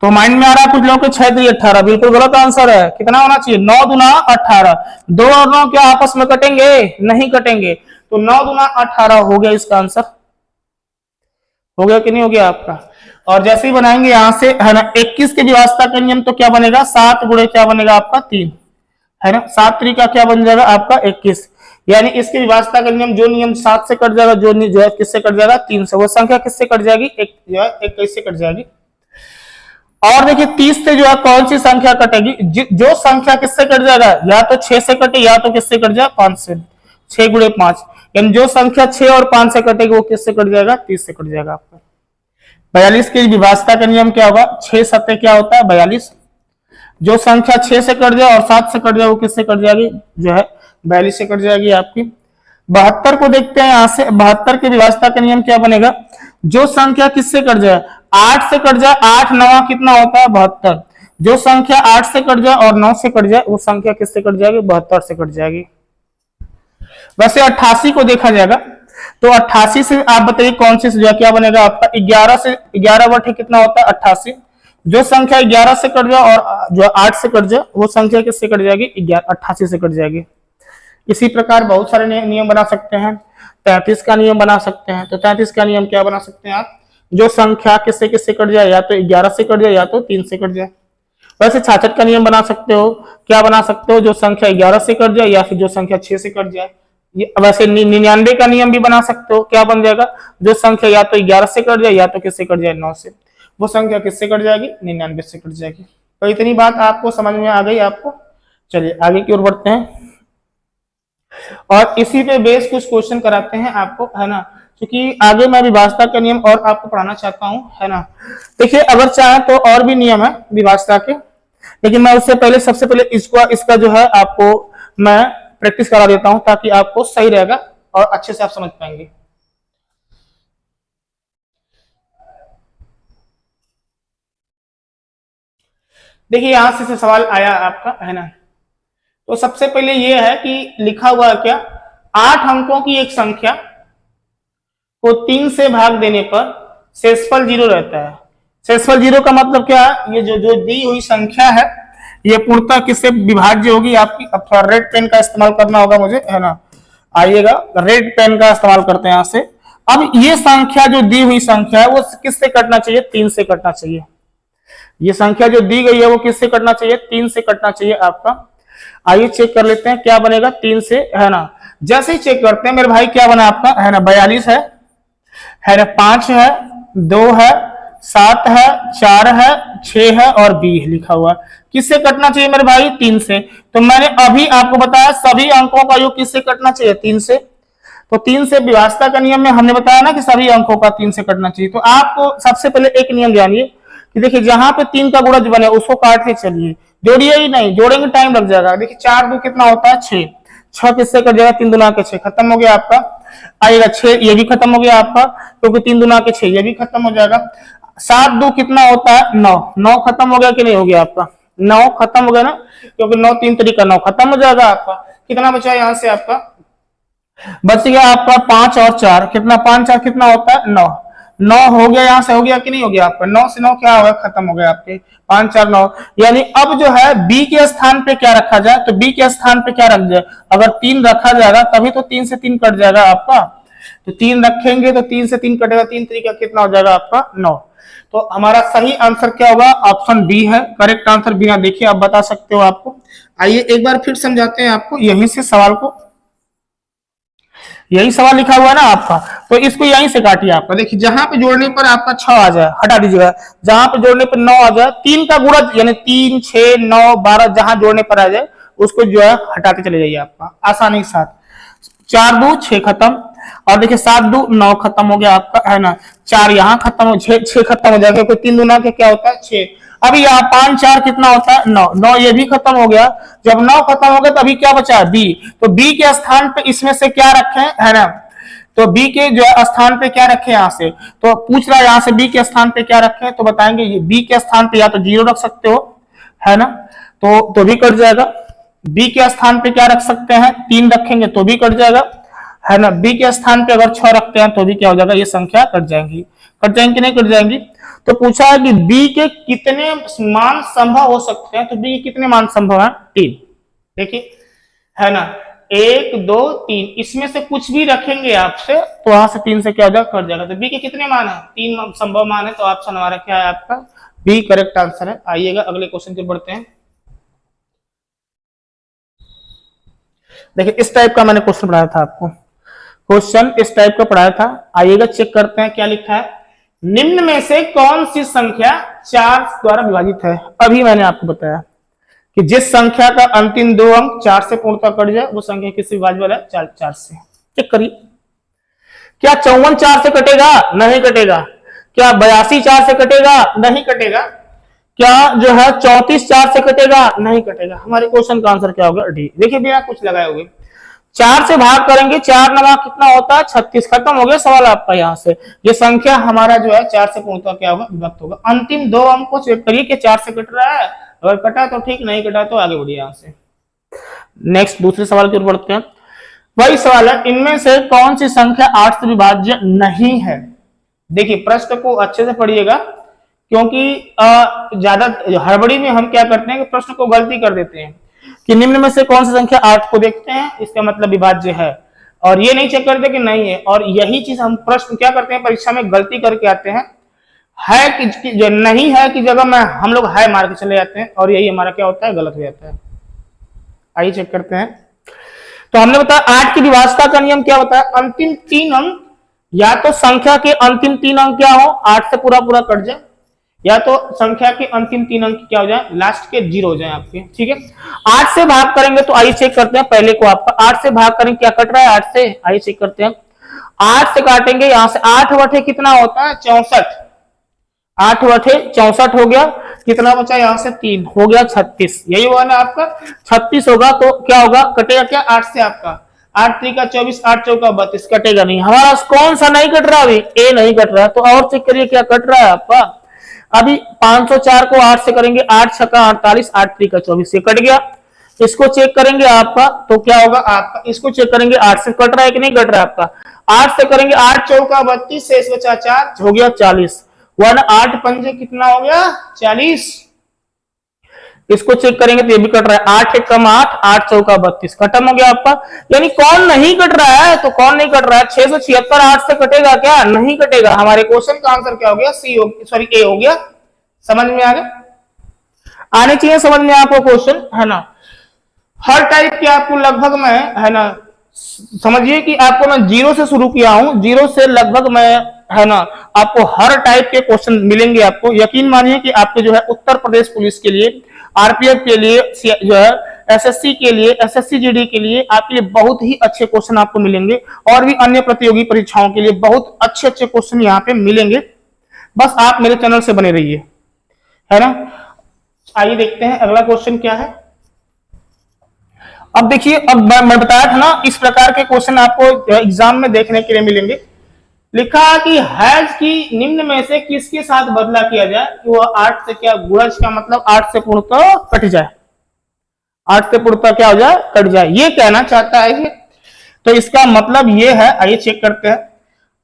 तो माइंड में आ रहा है कुछ लोगों के 6 3 18, बिल्कुल गलत आंसर है। कितना होना चाहिए 9 दूना 18। 2 और 9 क्या आपस में कटेंगे, नहीं कटेंगे। तो 9 दूना 18 हो गया इसका आंसर, हो गया कि नहीं हो गया आपका। और जैसे ही बनाएंगे यहां से, है ना, 21 के विभाज्यता का नियम तो क्या बनेगा 7 गुणे क्या बनेगा आपका 3, है ना। 7 3 का क्या बन जाएगा आपका 21, यानी इसके विभाज्यता का नियम जो नियम 7 से कट जाएगा जो है किससे कट जाएगा 3 से, वो संख्या किससे कट जाएगी एक जो है 21 से कट जाएगी। और देखिए 30 से जो है कौन सी संख्या कटेगी, जो संख्या किससे कट जाएगा या तो 6 से कटे या तो किससे कट जाए 5 से। 6 गुणे 5, यानी जो संख्या 6 और 5 से कटेगी वो किससे कट जाएगा 30 से कट जाएगा आपका। 42 की विभाज्यता का नियम क्या होगा 6 7 क्या होता है 42। जो संख्या 6 से कट जाए और 7 से कट जाए वो किससे कट जाएगी जो है 42 से कट जाएगी आपकी। 72 को देखते हैं यहां से, 72 की विभाज्यता का नियम क्या बनेगा, जो संख्या किससे कट जाए 8 से कट जाए, 8 9 कितना होता है 72। जो संख्या 8 से कट जाए और 9 से कट जाए वो संख्या किससे कट जाएगी 72 से कट जाएगी। वैसे 88 को देखा जाएगा तो 88 से आप बताइए कौन सी जो क्या बनेगा आपका 11 से 11 बटे कितना होता है 88। जो संख्या 11 से कट जाए और जो 8 से कट जाए वो संख्या किससे कट जाएगी 88 से कट जाएगी। इसी प्रकार बहुत सारे नियम बना सकते हैं। 33 का नियम बना सकते हैं। तो 33 का नियम क्या बना सकते हैं आप, जो संख्या किससे किससे कट जाए या तो 11 से कट जाए या तो 3 से कट जाए। वैसे 66 का नियम बना सकते हो, क्या बना सकते हो, जो संख्या 11 से कट जाए या फिर जो संख्या 6 से कट जाए। वैसे 99 का नियम भी बना सकते हो, क्या बन जाएगा, जो संख्या या तो 11 से कट जाए या तो किससे कट जाए 9 से, वो संख्या किससे कट जाएगी 99 से कट जाएगी। तो इतनी बात आपको समझ में आ गई आपको। चलिए आगे की ओर बढ़ते हैं और इसी पे बेस कुछ क्वेश्चन कराते हैं आपको, है ना, क्योंकि आगे मैं विभाज्यता का नियम और आपको पढ़ाना चाहता हूं, है ना। देखिए अगर चाहे तो और भी नियम है विभाज्यता के, लेकिन मैं उससे पहले सबसे पहले इसका जो है आपको मैं प्रैक्टिस करा देता हूं ताकि आपको सही रहेगा और अच्छे से आप समझ पाएंगे। देखिए यहां से सवाल आया आपका, है ना। तो सबसे पहले यह है कि लिखा हुआ क्या, 8 अंकों की एक संख्या को 3 से भाग देने पर शेषफल 0 रहता है। शेषफल 0 का मतलब क्या है, ये जो दी हुई संख्या है ये पूर्णतः किससे विभाज्य होगी आपकी। अब थोड़ा रेड पेन का इस्तेमाल करना होगा मुझे, है ना। आइएगा रेड पेन का इस्तेमाल करते हैं यहां से। अब ये संख्या जो दी हुई संख्या है वो किससे कटना चाहिए 3 से कटना चाहिए। ये संख्या जो दी गई है वो किससे कटना चाहिए 3 से कटना चाहिए आपका। आइए चेक कर लेते हैं क्या बनेगा 3 से, है ना। जैसे ही चेक करते हैं मेरे भाई क्या बना आपका, है ना, 42 है ना, 5 है, 2 है, 7 है, 4 है, 6 है और B लिखा हुआ। किससे कटना चाहिए मेरे भाई 3 से। तो मैंने अभी आपको बताया सभी अंकों का योग किससे कटना चाहिए 3 से। तो 3 से विभाज्यता का नियम में हमने बताया ना कि सभी अंकों का 3 से कटना चाहिए। तो आपको सबसे पहले एक नियम जानिए कि देखिए जहां पे 3 का गुणज बने उसको काट के चलिए, जोड़िए ही नहीं, जोड़ेंगे टाइम लग जाएगा। देखिए 4 2 कितना होता है 6, 6 किससे कट जाएगा 3 दुना के 6, खत्म हो गया आपका। आएगा 6, ये भी खत्म हो गया आपका क्योंकि 3 दुना के 6, ये भी खत्म हो जाएगा। 7 2 कितना होता है 9, 9 खत्म हो गया कि नहीं हो गया आपका, 9 खत्म हो गया ना, क्योंकि 9 3 तरीका 9 खत्म हो जाएगा आपका। कितना बचा यहां से आपका, बच गया आपका 5 और 4, कितना 5 4 कितना होता है 9, 9 हो गया, यहां से हो गया कि नहीं हो गया आपका, 9 से 9 क्या होगा, खत्म हो गया आपके, 5 4 9। यानी अब जो है बी के स्थान पे क्या रखा जाए, तो बी के स्थान पे क्या रख जाए, अगर 3 रखा जाएगा तभी तो 3 से 3 कट जाएगा आपका, तो 3 रखेंगे तो 3 से 3 कटेगा, 3 तरीका कितना हो जाएगा आपका 9। तो हमारा सही आंसर क्या होगा, ऑप्शन बी है करेक्ट आंसर, बिना देखे आप बता सकते हो आपको। आइए एक बार फिर समझाते हैं आपको यहीं से सवाल को, यही सवाल लिखा हुआ है ना आपका, तो इसको यहीं से काटिए आपका, देखिए जहां पे जोड़ने पर आपका 6 आ जाए हटा दीजिएगा, जहां पे जोड़ने पर 9 आ जाए, 3 का गुणज यानी 3 6 9 12 जहां जोड़ने पर आ जाए उसको जो है हटाते चले जाइए आपका आसानी के साथ। 4 2 6 खत्म, और देखिए 7 2 9 खत्म हो गया आपका, है ना, 4 यहाँ खत्म हो, 6 खत्म हो जाएगा, कोई 3 दूना के क्या होता है 6, अभी यहाँ 5 4 कितना होता है 9, 9 ये भी खत्म हो गया, जब 9 खत्म हो गया तो अभी क्या बचा है बी, तो बी के स्थान पे इसमें से क्या रखें, है ना, तो बी के जो है स्थान पे क्या रखें, यहां से तो पूछ रहा है यहां से बी के स्थान पे क्या रखें, तो बताएंगे ये बी के स्थान पे या तो 0 रख सकते हो, है ना, तो भी कट जाएगा, बी के स्थान पे क्या रख सकते हैं 3 रखेंगे तो भी कट जाएगा, है ना, बी के स्थान पे अगर 6 रखते हैं तो भी क्या हो जाएगा, ये संख्या कट जाएंगी, कट जाएंगी नहीं कट जाएंगी। तो पूछा है कि बी के कितने मान संभव हो सकते हैं, तो बी के कितने मान संभव है 3, देखिए, है ना, 1 2 3 इसमें से कुछ भी रखेंगे आपसे तो वहां से 3 से क्या हो जाएगा कट जाएगा, तो बी के कितने मान है 3 संभव मान है, तो ऑप्शन हमारा क्या है आपका बी करेक्ट आंसर है। आइएगा अगले क्वेश्चन की बढ़ते हैं, देखिए इस टाइप का मैंने क्वेश्चन पढ़ाया था आपको, क्वेश्चन इस टाइप का पढ़ाया था, आइएगा चेक करते हैं क्या लिखा है, निम्न में से कौन सी संख्या 4 द्वारा विभाजित है, अभी मैंने आपको बताया कि जिस संख्या का अंतिम 2 अंक 4 से पूर्णतः कट जाए वो संख्या किससे विभाज्य है 4 से, चेक करिए, क्या 54 4 से कटेगा, नहीं कटेगा, क्या 82 4 से कटेगा, नहीं कटेगा, क्या जो है 34 4 से कटेगा, नहीं कटेगा, हमारे क्वेश्चन का आंसर क्या होगा डी। देखिए बिना कुछ लगाए होंगे 4 से भाग करेंगे, 4 9 कितना होता है 36, खत्म हो गया सवाल आपका, यहां से ये संख्या हमारा जो है 4 से पूर्णतः क्या होगा विभक्त होगा। अंतिम 2 अंक को चेक करिए कि 4 से कट रहा है, अगर कटा तो ठीक, नहीं कटा तो आगे बढ़िए यहां से। नेक्स्ट दूसरे सवाल की ओर बढ़ते हैं, वही सवाल है, इनमें से कौन सी संख्या 8 से विभाज्य नहीं है। देखिए प्रश्न को अच्छे से पढ़िएगा, क्योंकि ज्यादा हड़बड़ी में हम क्या करते हैं कि प्रश्न को गलती कर देते हैं कि निम्न में से कौन सी संख्या 8 को देखते हैं इसका मतलब विभाज्य है, और ये नहीं चेक करते कि नहीं है, और यही चीज हम प्रश्न क्या करते हैं परीक्षा में गलती करके आते हैं, है कि जो नहीं है की जगह में हम लोग है मार के चले जाते हैं, और यही हमारा क्या होता है गलत हो जाता है। आइए चेक करते हैं, तो हमने बताया 8 की विभाज्यता का नियम क्या बताया, अंतिम 3 अंक या तो संख्या के अंतिम 3 अंक क्या हो 8 से पूरा पूरा कट जाए, या तो संख्या के अंतिम 3 अंक क्या हो जाए लास्ट के 0 हो जाए आपके, ठीक है। 8 से भाग करेंगे तो आइए चेक करते हैं, पहले को आपका 8 से भाग करेंगे क्या कट रहा है 8 से, आइए चेक करते हैं, 8 से काटेंगे यहां से 8 बटे कितना होता है 64, 8 बटे 64 हो गया, कितना बचा यहां से 3 हो गया 36, यही हुआ ना आपका 36 होगा, तो क्या होगा कटेगा क्या 8 से आपका 8 3 का 24 8 4 का 32, कटेगा नहीं, हमारा कौन सा नहीं कट रहा अभी ए नहीं कट रहा, तो और चेक करिए क्या कट रहा है आपका, अभी 504 को 8 से करेंगे 8 6 का 48 8 3 का 24 ये कट गया, इसको चेक करेंगे आपका तो क्या होगा आपका, इसको चेक करेंगे 8 से कट रहा है कि नहीं कट रहा है आपका, 8 से करेंगे 8 4 का 32 से इसको 4 हो गया 40, 1 8 पंजे कितना हो गया 40, इसको चेक करेंगे तो ये भी कट रहा है 8 1 कम 8 8 4 का 32, खत्म हो गया आपका। यानी कौन नहीं कट रहा है, तो कौन नहीं कट रहा है 676 8 से कटेगा क्या, नहीं कटेगा, हमारे क्वेश्चन का आंसर क्या हो गया सी हो, सॉरी ए हो गया। समझ में आ गया, आने चाहिए समझ में आपको क्वेश्चन, है ना, हर टाइप के आपको लगभग मैं, है ना, समझिए कि आपको मैं 0 से शुरू किया हूं, 0 से लगभग मैं, है ना, आपको हर टाइप के क्वेश्चन मिलेंगे आपको, यकीन मानिए कि आपके जो है उत्तर प्रदेश पुलिस के लिए, आरपीएफ के लिए, जो है एसएससी के लिए, एसएससी जीडी के लिए आपके लिए बहुत ही अच्छे क्वेश्चन आपको मिलेंगे, और भी अन्य प्रतियोगी परीक्षाओं के लिए बहुत अच्छे अच्छे क्वेश्चन यहाँ पे मिलेंगे, बस आप मेरे चैनल से बने रहिए, है ना। आइए देखते हैं अगला क्वेश्चन क्या है। अब देखिए, अब मैं बताया था ना इस प्रकार के क्वेश्चन आपको एग्जाम में देखने के लिए मिलेंगे। लिखा कि हैज की निम्न में से किसके साथ बदला किया जाए कि वह 8 से क्या गुणज का मतलब 8 से पूर्णतः कट जाए, 8 से पूर्णतः क्या हो जाए कट जाए, ये कहना चाहता है ये, तो इसका मतलब ये है, आइए चेक करते हैं,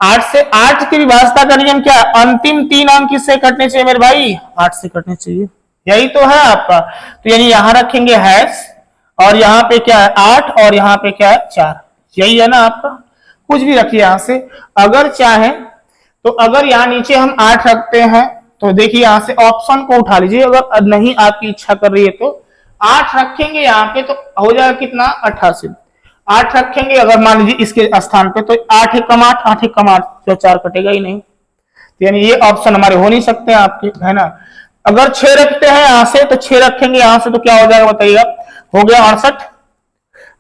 8 से 8 की विभाजता का नियम क्या है? अंतिम 3 अंक किससे कटने चाहिए मेरे भाई? 8 से कटने चाहिए। यही तो है आपका। तो यानी यहां रखेंगे हैश और यहाँ पे क्या है 8 और यहाँ पे क्या है 4। यही है ना आपका। कुछ भी रखिए यहां से। अगर चाहे तो अगर यहाँ नीचे हम 8 रखते हैं तो देखिए यहां से ऑप्शन को उठा लीजिए। अगर नहीं आपकी इच्छा कर रही है तो 8 रखेंगे यहाँ पे तो हो जाएगा कितना 88। 8 रखेंगे अगर मान लीजिए इसके स्थान पे तो 8 एकम 8, 8 एकम 8, जो 4 कटेगा ही नहीं। तो यानी ये ऑप्शन हमारे हो नहीं सकते आपके, है ना। अगर 6 रखते हैं यहां से तो 6 रखेंगे यहां से तो क्या हो जाएगा बताइएगा? हो गया 68,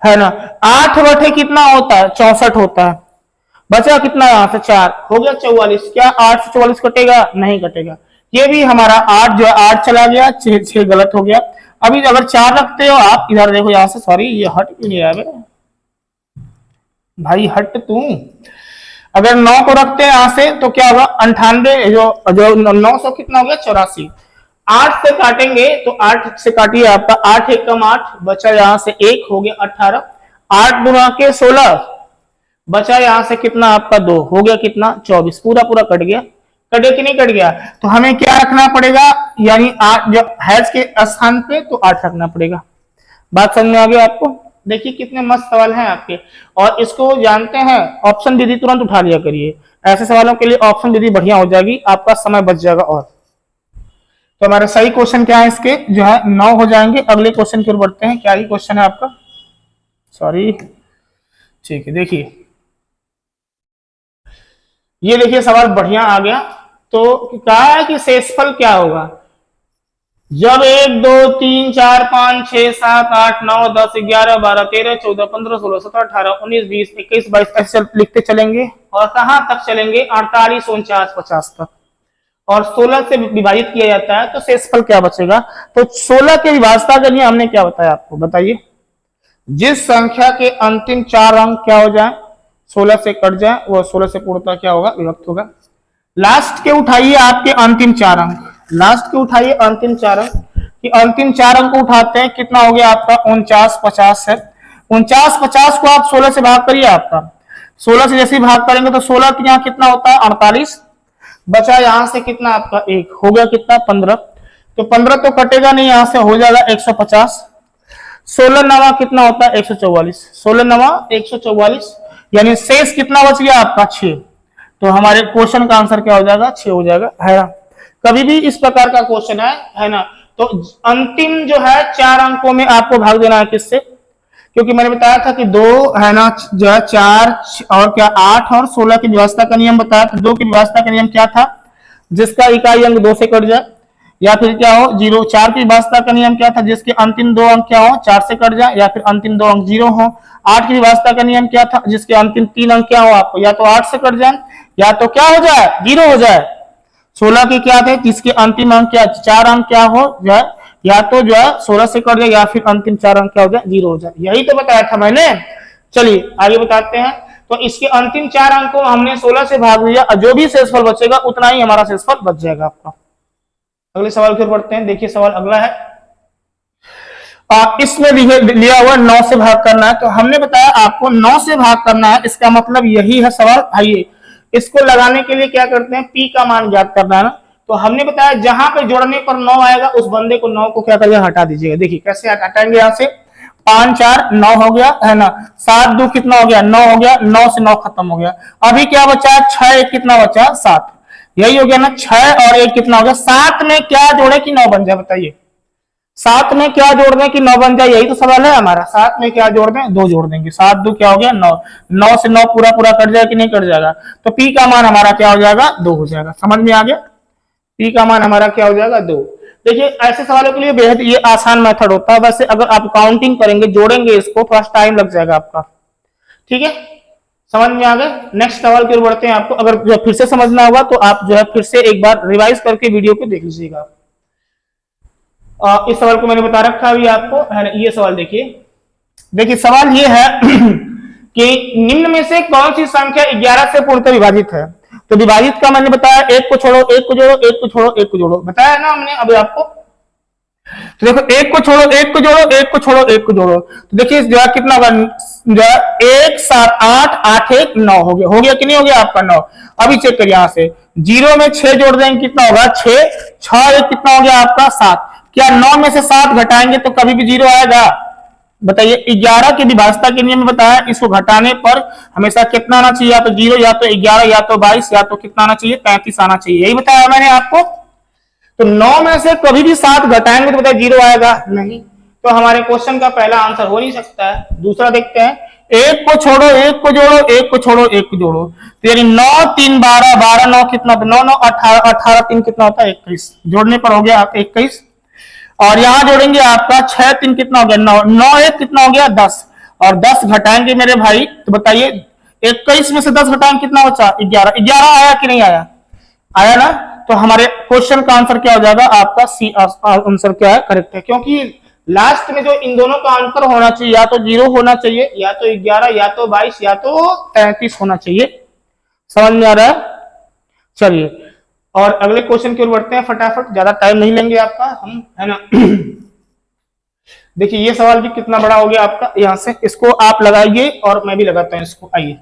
है ना। 8 बटे कितना होता है? 64 होता है। बचा कितना यहां से 4, हो गया 44। क्या 8 से 44 कटेगा? नहीं कटेगा। ये भी हमारा 8 जो है 8 चला गया, 6 गलत हो गया। अभी अगर 4 रखते हो आप, इधर देखो यहां से, सॉरी ये हट क्यों नहीं रहा है भाई, हट तू। अगर 9 को रखते हैं यहां से तो क्या होगा 98, जो 900 कितना हो गया 84। 8 से काटेंगे तो 8 से काटिए आपका 8 एकम 8, बचा यहां से 1, हो गया 18। 8 गुना के 16, बचा यहां से कितना आपका 2, हो गया कितना 24। पूरा पूरा कट गया। कटे कि नहीं कट गया? तो हमें क्या रखना पड़ेगा? यानी 8 जो हैश के स्थान पे तो 8 रखना पड़ेगा। बात समझ में आ गई आपको? देखिए कितने मस्त सवाल हैं आपके, और इसको जानते हैं ऑप्शन विधि तुरंत उठा लिया करिए। ऐसे सवालों के लिए ऑप्शन विधि बढ़िया हो जाएगी, आपका समय बच जाएगा। और तो हमारा सही क्वेश्चन क्या है? इसके जो है 9 हो जाएंगे। अगले क्वेश्चन की ओर बढ़ते हैं। क्या ही क्वेश्चन है आपका? सॉरी, ठीक है। देखिए ये देखिए सवाल बढ़िया आ गया। तो कहा है कि शेषफल क्या होगा जब 1 2 3 4 5 6 7 8 9 10 11 12 13 14 15 16 17 18 19 20 21 22 ऐसे लिखते चलेंगे। और कहां तक चलेंगे? 48 49 50 तक। और 16 से विभाजित किया जाता है तो शेषफल क्या बचेगा? तो 16 के विभाजता के लिए हमने क्या बताया आपको? बताइए। जिस संख्या के अंतिम 4 अंक क्या हो जाए 16 से कट जाए, वो 16 से पूर्णतः क्या होगा? विभक्त होगा। लास्ट के उठाइए आपके अंतिम 4 अंक। लास्ट के उठाइए अंतिम 4 अंक। कि अंतिम 4 अंक को उठाते हैं, कितना हो गया आपका? 49 50 है। 49 50 को आप 16 से भाग करिए। आपका 16 से जैसे भाग करेंगे तो 16 के यहाँ कितना होता है? 48। बचा यहां से कितना आपका? 1, हो गया कितना? 15। तो 15 तो कटेगा नहीं, यहां से हो जाएगा 150। 16 नवा कितना होता है? 144। 16 नवा 144, यानी शेष कितना बच गया आपका? 6। तो हमारे क्वेश्चन का आंसर क्या हो जाएगा? 6 हो जाएगा, है ना। कभी भी इस प्रकार का क्वेश्चन है ना, तो अंतिम जो है 4 अंकों में आपको भाग देना है। किससे? क्योंकि मैंने बताया था कि 2 है ना, जो है 4 और क्या 8 और 16 की व्यवस्था का नियम बताया था। 2 की व्यवस्था का नियम क्या था? जिसका इकाई अंक 2 से कट जाए, या फिर क्या हो 0। 4 की व्यवस्था का नियम क्या था? जिसके अंतिम 2 अंक क्या हो 4 से कट जाए, या फिर अंतिम 2 अंक 0 हो। 8 की व्यवस्था का नियम क्या था? जिसके अंतिम 3 अंक क्या हो आपको? या तो 8 से कट जाए या तो क्या हो जाए 0 हो जाए। 16 के क्या थे? जिसके अंतिम अंक क्या 4 अंक क्या हो जाए, या तो जो है 16 से कट जाए या फिर अंतिम 4 अंक क्या हो जाए 0 हो जाए। यही तो बताया था मैंने। चलिए आगे बताते हैं। तो इसके अंतिम 4 अंक को हमने 16 से भाग दिया, जो भी शेषफल बचेगा उतना ही हमारा शेषफल बच जाएगा आपका। अगले सवाल की ओर बढ़ते हैं। देखिए सवाल अगला है, इसमें लिया हुआ 9 से भाग करना है। तो हमने बताया आपको 9 से भाग करना है, इसका मतलब यही है सवाल। आइए इसको लगाने के लिए क्या करते हैं? पी का मान ज्ञात करना है ना। तो हमने बताया जहां पे जोड़ने पर 9 आएगा उस बंदे को 9 को क्या करिएगा? हटा दीजिएगा। देखिए कैसे हटाएंगे? यहां से 5 4 9 हो गया, है ना। 7 2 कितना हो गया? 9 हो गया। 9 से 9 खत्म हो गया। अभी क्या बचा? 6 1 कितना बचा? 7। यही हो गया ना। 6 और 1 कितना हो गया? 7 में क्या जोड़े कि 9 बन जाए? बताइए 7 में क्या जोड़ दें कि 9 बन जाए? यही तो सवाल है हमारा। 7 में क्या जोड़ दें? 2 जोड़ देंगे। 7 2 क्या हो गया? 9। 9 से 9 पूरा पूरा कट जाए कि नहीं कट जाएगा? तो पी का मान हमारा क्या हो जाएगा? 2 हो जाएगा। समझ में आ गया? पी का मान हमारा क्या हो जाएगा? 2। देखिए ऐसे सवालों के लिए बेहद ये आसान मेथड होता है। वैसे अगर आप काउंटिंग करेंगे, जोड़ेंगे इसको, थोड़ा टाइम लग जाएगा आपका। ठीक है, समझ में आ गया। नेक्स्ट सवाल की ओर बढ़ते हैं। आपको अगर जो फिर से समझना होगा तो आप जो है फिर से एक बार रिवाइज करके वीडियो को देख लीजिएगा। इस सवाल को मैंने बता रखा है आपको, है ना। ये सवाल देखिए सवाल ये है कि निम्न में से कौन सी संख्या 11 से पूर्णतः विभाजित है? तो विभाजित का मैंने बताया 1 को छोड़ो, 1 को जोड़ो, 1 को छोड़ो, 1 को जोड़ो, बताया ना हमने अभी आपको। तो देखो एक को छोड़ो, एक को जोड़ो, एक को छोड़ो, एक को जोड़ो, तो देखिए जो है कितना होगा, जो है 1 7 8 8 1 9 हो गया कि नहीं हो गया आपका 9। अभी चेक करिए यहां से, 0 में 6 जोड़ देंगे कितना होगा 6, 6 1 कितना हो गया आपका 7। क्या 9 में से 7 घटाएंगे तो कभी भी 0 आएगा? बताइए। 11 की विभाज्यता के नियम में बताया, इसको घटाने पर हमेशा कितना आना चाहिए, या तो 0 या तो 11 या तो 22 या तो कितना आना चाहिए 33 आना चाहिए, यही बताया मैंने आपको। तो 9 में से कभी भी 7 घटाएंगे तो बताइए 0 आएगा नहीं, तो हमारे क्वेश्चन का पहला आंसर हो नहीं सकता है। दूसरा देखते हैं, एक को छोड़ो एक को जोड़ो, एक को छोड़ो एक को जोड़ो, तो यानी 9 3 12, 12 9 कितना, 9 9 18, 18 3 कितना होता है 21, जोड़ने पर हो गया आपका 21। और यहां जोड़ेंगे आपका 6 3 कितना हो गया 9, 9 1 कितना हो गया 10, और 10 घटाएंगे मेरे भाई तो बताइए 21 में से 10 घटाएंगे कितना बचा 11, 11 आया कि नहीं आया? आया ना। तो हमारे क्वेश्चन का आंसर क्या हो जाएगा आपका सी आंसर क्या है, करेक्ट है, क्योंकि लास्ट में जो इन दोनों का अंतर होना चाहिए या तो 0 होना चाहिए, या तो 11 या तो 22 या तो 33 होना चाहिए। समझ में आ रहा है? चलिए और अगले क्वेश्चन की ओर बढ़ते हैं फटाफट, ज्यादा टाइम नहीं लेंगे आपका हम, है ना। देखिए ये सवाल भी कितना बड़ा हो गया आपका, यहां से इसको आप लगाइए और मैं भी लगाता हूं इसको। आइए,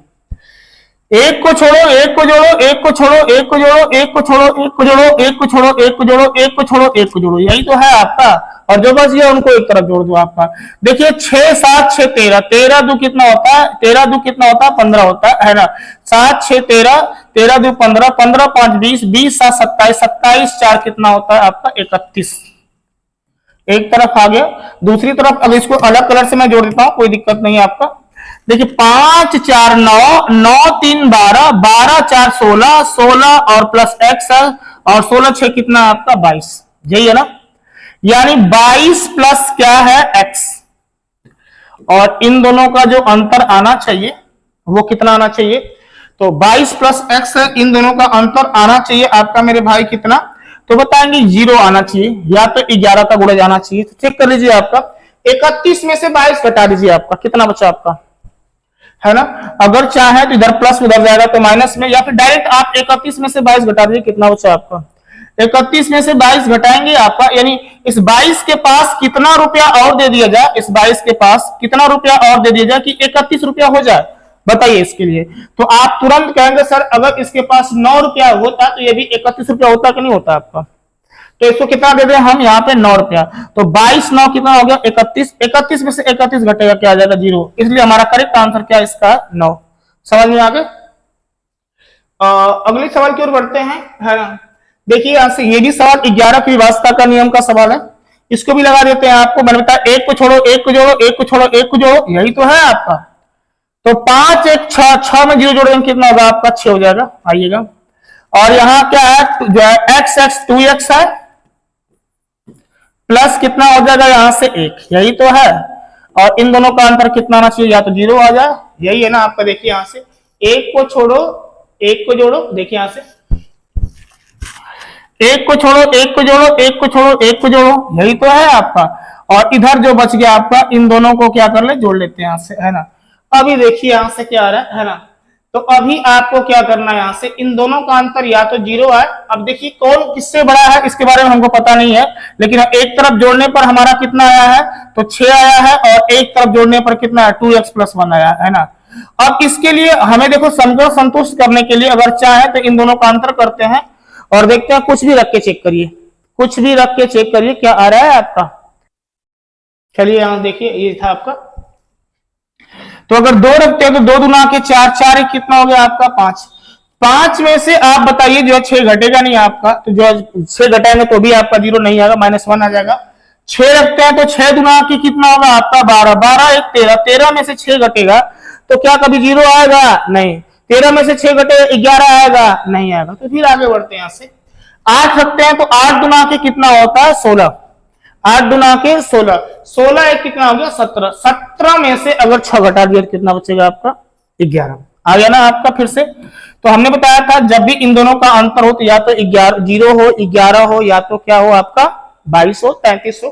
एक को छोड़ो एक को जोड़ो, एक को छोड़ो एक को जोड़ो, एक को छोड़ो एक को जोड़ो, एक को छोड़ो एक को जोड़ो, एक को छोड़ो एक को जोड़ो, यही तो है आपका। और जो बच गया उनको एक तरफ जोड़ दो आपका। देखिए 6 7 6 13, 13 दो कितना होता है, 13 दो कितना होता है 15 होता है ना। 7 6 13, 13 दो 15, 15 5 20, 20 7 27, 27 4 कितना होता है आपका 31। एक तरफ आ गया। दूसरी तरफ अब इसको अलग कलर से मैं जोड़ देता हूं, कोई दिक्कत नहीं है आपका। देखिए 5 4 9, 9 3 12, 12 4 16, 16 और प्लस एक्स है, और 16 6 कितना आपका 22, यही है ना। यानी 22 प्लस क्या है x, और इन दोनों का जो अंतर आना चाहिए वो कितना आना चाहिए, तो 22 प्लस x है, इन दोनों का अंतर आना चाहिए आपका मेरे भाई कितना, तो बताएंगे 0 आना चाहिए या तो 11 का गुणा जाना चाहिए। तो चेक कर लीजिए आपका 31 में से 22 घटा दीजिए, आपका कितना बचा आपका, है ना। अगर चाहे तो इधर प्लस उधर जाएगा तो माइनस में, या फिर डायरेक्ट आप 31 में से 22 घटा दीजिए, कितना बचा आपका 31 में से 22 घटाएंगे आपका, यानी इस 22 के पास कितना रुपया और दे दिया जाए, इस 22 के पास कितना रुपया और दे दिया जाए कि 31 रुपया हो जाए, बताइए इसके लिए। तो आप तुरंत कहेंगे सर अगर इसके पास 9 रुपया होता तो ये भी 31 रुपया होता कि नहीं होता आपका, तो इसको कितना दे दें हम यहाँ पे 9 रुपया, तो 22 9 कितना हो गया 31, 31 में से 31 घटेगा क्या आ जाएगा 0, इसलिए हमारा करेक्ट आंसर क्या है इसका 9। समझ में आ गए। अगले सवाल की ओर बढ़ते हैं, है ना। देखिए यहां से ये भी सवाल 11 की विभाज्यता का नियम का सवाल है, इसको भी लगा देते हैं आपको। मैंने बताया एक को छोड़ो एक को जोड़ो, एक को छोड़ो एक को जोड़ो, यही तो है आपका। तो 5 1 6, 6 में 0 जोड़ेंगे कितना होगा आपका 6 हो जाएगा, आइएगा। और यहाँ क्या है जो है x x 2x है, प्लस कितना हो जाएगा यहां से 1, यही तो है। और इन दोनों का अंतर कितना आना चाहिए, या तो 0 आ जाए, यही है ना आपका। देखिए यहां से एक को छोड़ो एक को जोड़ो, देखिए यहां से एक को छोड़ो एक को जोड़ो, एक को छोड़ो एक को जोड़ो, यही तो है आपका। और इधर जो बच गया आपका इन दोनों को क्या कर ले जोड़ लेते हैं यहां से, है ना। अभी देखिए यहां से क्या आ रहा है ना। तो अभी आपको क्या करना है, यहां से इन दोनों का अंतर या तो 0 है। अब देखिए कौन किससे बड़ा है इसके बारे में हमको पता नहीं है, लेकिन एक तरफ जोड़ने पर हमारा कितना आया है तो 6 आया है, और एक तरफ जोड़ने पर कितना है 2x + 1 आया है ना। अब इसके लिए हमें देखो समीकरण संतुष्ट करने के लिए अगर चाहे तो इन दोनों का अंतर करते हैं और देखते हैं, कुछ भी रख के चेक करिए, कुछ भी रख के चेक करिए क्या आ रहा है आपका। चलिए यहां देखिए ये था आपका। तो अगर 2 रखते हैं तो 2 दूना के 4, 4 एक कितना हो गया आपका 5, 5 में से आप बताइए जो 6 घटेगा नहीं आपका, तो जो 6 घटाएंगे तो भी आपका 0 नहीं आएगा, -1 आ जाएगा। 6 रखते हैं तो 6 दूना की कितना होगा आपका 12, 12 एक 13, 13 में से 6 घटेगा तो क्या कभी 0 आएगा नहीं, 13 में से 6 घटे 11 आएगा नहीं आएगा। तो फिर आगे बढ़ते हैं यहां से। 8 रखते हैं तो 8 दूना के कितना होता है 16, 8 दूना के 16, 16 एक कितना हो गया 17, 17 में से अगर 6 घटा दिया तो कितना बचेगा आपका 11, आ गया ना आपका। फिर से तो हमने बताया था जब भी इन दोनों का अंतर हो तो या तो 0 हो 11 हो, या तो क्या हो आपका 22 हो 33 हो।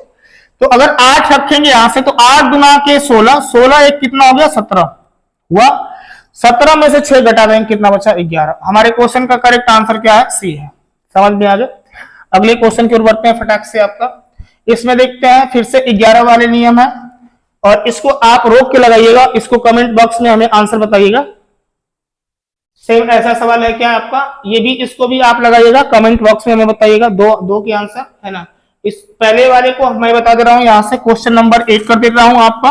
तो अगर 8 रखेंगे यहां से तो 8 दूना के 16, 16 एक कितना हो गया 17 हुआ, 17 में से 6 घटा देंगे कितना बचा 11। हमारे क्वेश्चन का करेक्ट आंसर क्या है सी है। समझ में आ गया। अगले क्वेश्चन की ओर बढ़ते हैं फटाक से आपका। इसमें देखते हैं फिर से 11 वाले नियम है, और इसको आप रोक के लगाइएगा, इसको कमेंट बॉक्स में हमें आंसर बताइएगा। सेम ऐसा सवाल है क्या आपका, ये भी, इसको भी आप लगाइएगा, कमेंट बॉक्स में हमें बताइएगा। दो के आंसर है ना। इस पहले वाले को मैं बता दे रहा हूं, यहां से क्वेश्चन नंबर 1 कर दे रहा हूं आपका,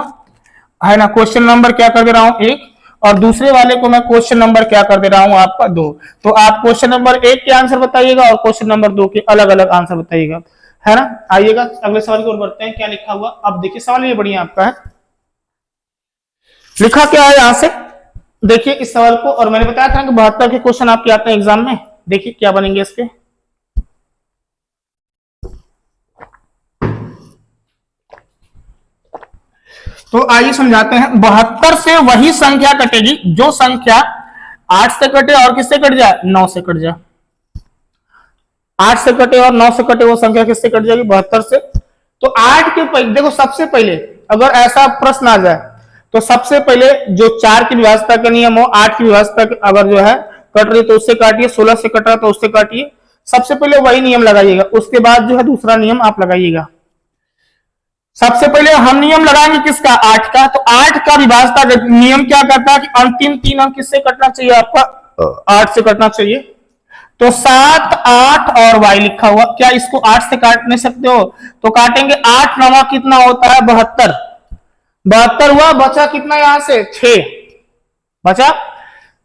है ना। क्वेश्चन नंबर क्या कर दे रहा हूं 1, और दूसरे वाले को मैं क्वेश्चन नंबर क्या कर दे रहा हूं आपका 2। तो आप क्वेश्चन नंबर 1 के आंसर बताइएगा और क्वेश्चन नंबर 2 के अलग अलग आंसर बताइएगा, है ना। आइएगा अगले सवाल की ओर बढ़ते हैं, क्या लिखा हुआ। अब देखिए सवाल ये बढ़िया आपका है, लिखा क्या है यहां से, देखिए इस सवाल को। और मैंने बताया था कि 72 के क्वेश्चन आपके आते हैं एग्जाम में, देखिए क्या बनेंगे इसके। तो आइए समझाते हैं। 72 से वही संख्या कटेगी जो संख्या 8 से कटे और किससे कट जाए, 9 से कट जाए। 8 से कटे और 9 से कटे वो संख्या किससे कट जाएगी, 72 से। तो 8 के पहले देखो, सबसे पहले अगर ऐसा प्रश्न आ जाए तो सबसे पहले जो 4 की विभाज्यता का नियम हो, 8 की विभाज्यता अगर जो है कट रही तो उससे काटिए, 16 से कट रहा तो उससे काटिए, सबसे पहले वही नियम लगाइएगा, उसके बाद जो है दूसरा नियम आप लगाइएगा। सबसे पहले हम नियम लगाएंगे किसका, 8 का। तो 8 का विभाज्यता नियम क्या करता है कि अंतिम 3 अंक किससे कटना चाहिए, आपका 8 से कटना चाहिए। तो 7, 8 और y लिखा हुआ, क्या इसको 8 से काट नहीं सकते हो, तो काटेंगे। 8 9 कितना होता है, 72, 72 हुआ, बचा कितना यहां से 6, बचा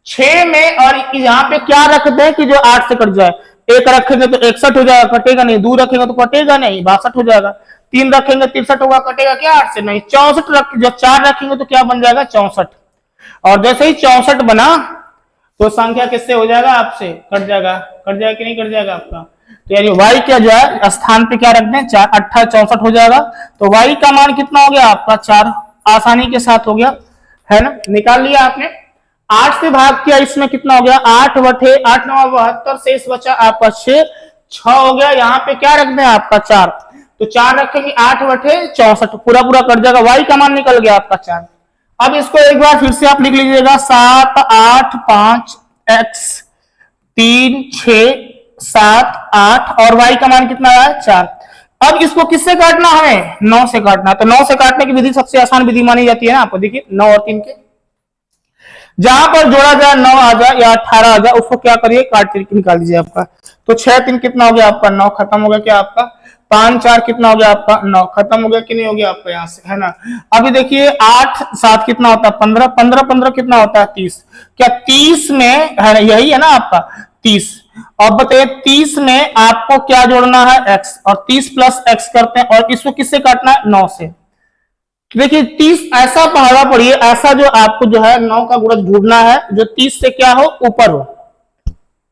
6 में, और यहां पे क्या रखते हैं कि जो 8 से कट जाए। 1 रखेंगे तो 61 हो जाएगा, कटेगा नहीं। 2 रखेंगे तो कटेगा नहीं, 62 हो जाएगा। 3 रखेंगे 63 होगा, कटेगा क्या 8 से, नहीं। 64 रख, जब 4 रखेंगे तो क्या बन जाएगा, 64। और जैसे ही 64 बना तो संख्या किससे हो जाएगा, आपसे कट जाएगा। कट जाएगा कि नहीं कट जाएगा आपका। तो यानी y क्या जो है स्थान पे क्या रख दें, 4, 8 64 हो जाएगा। तो y का मान कितना हो गया आपका 4, आसानी के साथ हो गया, है ना। निकाल लिया आपने। 8 से भाग किया, इसमें कितना हो गया, 8 बटे 8 9 72, शेष बचा आपका 6 हो गया। यहाँ पे क्या रख दें आपका 4, तो 4 रखेंगे, 8 बटे 64 पूरा पूरा कट जाएगा, y का मान निकल गया आपका 4। अब इसको एक बार फिर से आप लिख लीजिएगा, 7 8 5 x 3 6 7 8, और y का मान कितना है 4। अब इसको किससे काटना है, 9 से काटना है। तो 9 से काटने की विधि सबसे आसान विधि मानी जाती है ना आपको, देखिए 9 और 3 के जहां पर जोड़ा जाए 9 आ जाए या 18 आ जाए, उसको क्या करिए, काट के निकाल दीजिए आपका। तो 6 3 कितना हो गया आपका 9, खत्म हो गया क्या आपका। 5 4 कितना हो गया आपका 9, खत्म हो गया कि नहीं हो गया आपका यहाँ से, है ना। अभी देखिए 8 7 कितना होता है 15, 15 15 कितना होता है 30, क्या 30 में है ना, यही है ना आपका 30। अब बताइए 30 में आपको क्या जोड़ना है, x, और 30 प्लस x करते हैं, और इसको किससे काटना है, 9 से। देखिए 30 ऐसा पहाड़ा पड़िए, ऐसा जो आपको जो है 9 का गुणज ढूंढना है जो 30 से क्या हो, ऊपर हो।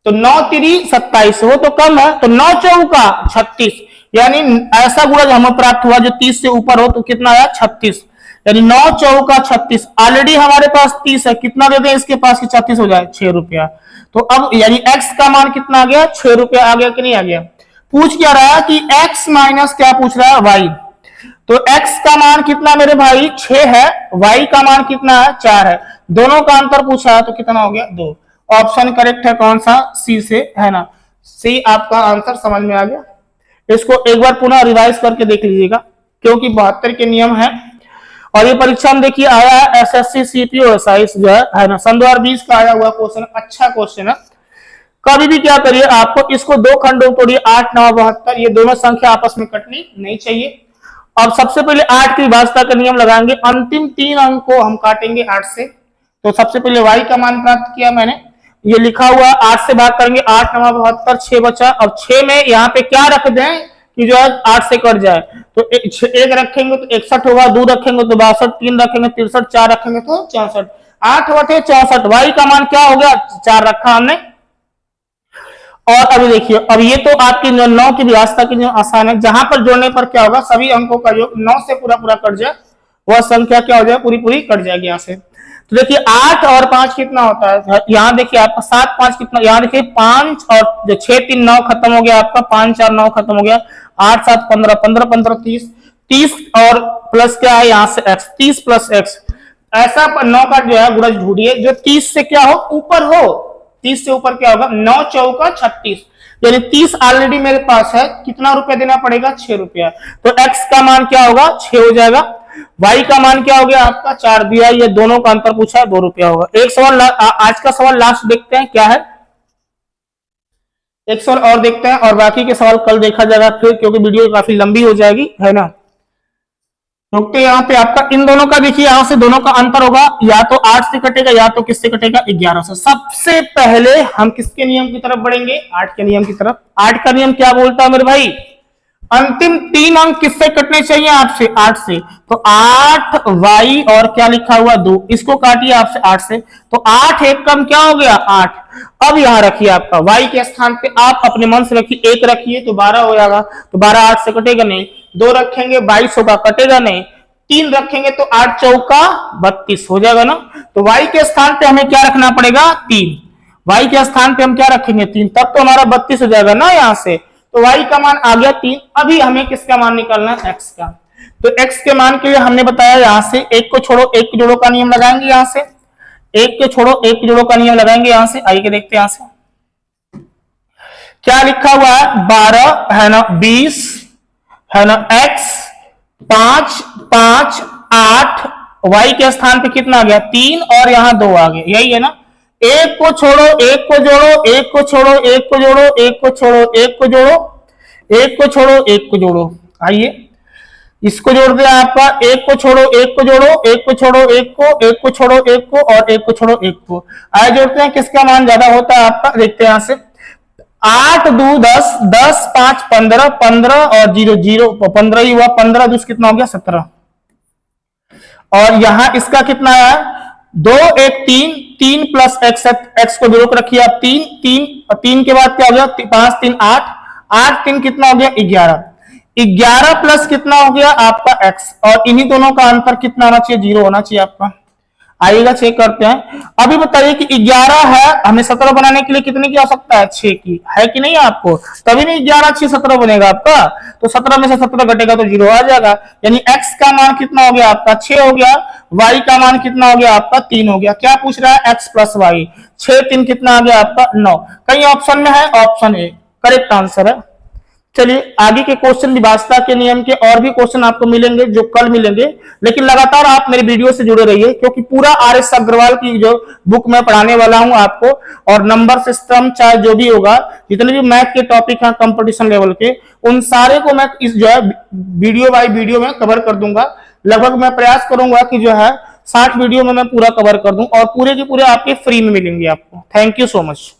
तो 9 3 27 हो तो कम है, तो 9 चौका 36, यानी ऐसा गुणज हमें प्राप्त हुआ जो 30 से ऊपर हो, तो कितना आया 36, यानी 9 चौका 36। ऑलरेडी हमारे पास 30 है, कितना दे दें इसके पास कि 36 हो जाए, 6 रुपया। तो अब यानी x का मान कितना आ गया, 6 रुपया आ गया कि नहीं आ गया। पूछ क्या रहा है कि x माइनस क्या पूछ रहा है, y। तो x का मान कितना मेरे भाई 6 है, y का मान कितना है 4 है, दोनों का अंतर पूछा है, तो कितना हो गया 2। ऑप्शन करेक्ट है कौन सा, सी से, है ना। सी आपका आंसर समझ में आ गया। इसको एक बार पुनः रिवाइज करके देख लीजिएगा, क्योंकि 72 के नियम है। और ये परीक्षा में देखिए आया है एसएससी सीपीओ साइंस जो है ना, सन 2020 का आया हुआ क्वेश्चन, अच्छा क्वेश्चन है। कभी भी क्या करिए, आपको इसको 2 खंडों तोड़िए, 8 9 72, ये दोनों संख्या आपस में कटनी नहीं चाहिए। अब सबसे पहले 8 की विभाज्यता का नियम लगाएंगे, अंतिम 3 अंक को हम काटेंगे 8 से। तो सबसे पहले y का मान प्राप्त किया मैंने, ये लिखा हुआ 8 से भाग करेंगे, 8 9 72, 6 बचा। अब 6 में यहाँ पे क्या रख दें कि जो है 8 से कट जाए, तो 1 रखेंगे तो 61 होगा, 2 रखेंगे तो 62, 3 रखेंगे 63, 4 रखेंगे तो 64, 8 बटे 64, y का मान क्या हो गया 4 रखा हमने। और अभी देखिए, अब ये तो आपकी 9 की विभाज्यता की जो आसान है, जहां पर जोड़ने पर क्या होगा, सभी अंकों का योग 9 से पूरा पूरा कट जाए, वह संख्या क्या हो जाए, पूरी पूरी कट जाएगी यहाँ से। तो देखिए 8 और 5 कितना होता है, यहाँ देखिए आपका 7 5 कितना, यहाँ देखिए 5 और 6 3 9 खत्म हो गया आपका, 5 4 9 खत्म हो गया, 8 7 15 15 15 30 30, और प्लस क्या है यहाँ से x, 30 प्लस x। ऐसा 9 का जो है गुणज ढूंढिए जो 30 से क्या हो, ऊपर हो। 30 से ऊपर क्या होगा, 9 चौका 36, यानी 30 ऑलरेडी मेरे पास है, कितना रुपया देना पड़ेगा, 6 रुपया। तो x का मान क्या होगा, 6 हो जाएगा। y का मान क्या हो गया आपका, 4 दिया, ये दोनों का अंतर पूछा है, 2 रुपया होगा। एक सवाल आज का सवाल लास्ट देखते हैं क्या है, एक सवाल और देखते हैं और बाकी के सवाल कल देखा जाएगा फिर, क्योंकि वीडियो काफी लंबी हो जाएगी, है ना। क्योंकि यहाँ पे आपका इन दोनों का देखिए, यहां से दोनों का अंतर होगा, या तो 8 से कटेगा या तो किससे कटेगा, 11 से। सबसे पहले हम किसके नियम की तरफ बढ़ेंगे, 8 के नियम की तरफ। 8 का नियम क्या बोलता है मेरे भाई, अंतिम 3 अंक किससे कटने चाहिए, आपसे, 8 से। तो 8y और क्या लिखा हुआ 2, इसको काटिए आपसे 8 से, तो 8 एक कम क्या हो गया, 8। अब यहां रखिए आपका y के स्थान पे आप अपने मन से रखिए, 1 रखिए तो 12 हो जाएगा, तो 12 8 से कटेगा नहीं, 2 रखेंगे 22 होगा, कटेगा नहीं, 3 रखेंगे तो 8 चौका 32 हो जाएगा ना। तो y के स्थान पे हमें क्या रखना पड़ेगा, 3। y के स्थान पे हम क्या रखेंगे, 3, तब तो हमारा 32 हो जाएगा ना यहां से। तो y का मान आ गया 3। अभी हमें किसका मान निकालना है, x का। तो x के मान के लिए हमने बताया यहां से एक को छोड़ो एक के जोड़ो का नियम लगाएंगे, यहां से एक के छोड़ो एक के जोड़ो का नियम लगाएंगे, यहां से आइए देखते हैं यहां से क्या लिखा हुआ है, 12 है ना, 20 है ना, x 5 5 8, y के स्थान पे कितना आ गया, 3 और यहां 2 आ गए, यही है ना। एक को छोड़ो एक को जोड़ो, एक को छोड़ो एक को जोड़ो, एक को छोड़ो एक को जोड़ो, एक को छोड़ो एक को जोड़ो। आइए इसको जोड़ दिया आपका, एक को छोड़ो एक को जोड़ो, एक को छोड़ो एक को, एक को छोड़ो एक को और एक को छोड़ो एक को। आइए जोड़ते हैं, किसका मान ज्यादा होता है आपका, देखते हैं यहां से। 8 2 10, 10 5 15, 15 और 0 0, 15 ही हुआ, 15 दूस कितना हो गया, 17। और यहां इसका कितना है, 2 1 3, 3 प्लस x को रोक रखिए आप, 3 3 3 के बाद क्या हो गया, 5 3 8, 8 3 कितना हो गया, 11, 11 प्लस कितना हो गया आपका x, और इन्हीं दोनों का अंतर कितना होना चाहिए, 0 होना चाहिए आपका। आइएगा चेक करते हैं। अभी बताइए कि 11 है, हमें 17 बनाने के लिए कितने की आवश्यकता है, 6 की, है कि नहीं आपको, तभी नहीं 11 6 17 बनेगा आपका। तो 17 में से 17 घटेगा तो 0 आ जाएगा, यानी x का मान कितना हो गया आपका, 6 हो गया। y का मान कितना हो गया आपका, 3 हो गया। क्या पूछ रहा है, x प्लस y, 6 3 कितना आ गया आपका, 9। कहीं ऑप्शन में है, ऑप्शन ए करेक्ट आंसर है। चलिए आगे के क्वेश्चन विभाजता के नियम के और भी क्वेश्चन आपको मिलेंगे जो कल मिलेंगे, लेकिन लगातार आप मेरे वीडियो से जुड़े रहिए, क्योंकि पूरा RS अग्रवाल की जो बुक मैं पढ़ाने वाला हूं आपको, और नंबर सिस्टम चाहे जो भी होगा, जितने भी मैथ के टॉपिक हैं कंपटीशन लेवल के, उन सारे को मैं इस जो है वीडियो बाय वीडियो में कवर कर दूंगा। लगभग मैं प्रयास करूंगा कि जो है 60 वीडियो में मैं पूरा कवर कर दूं, और पूरे के पूरे आपके फ्री में मिलेंगे आपको। Thank you so much.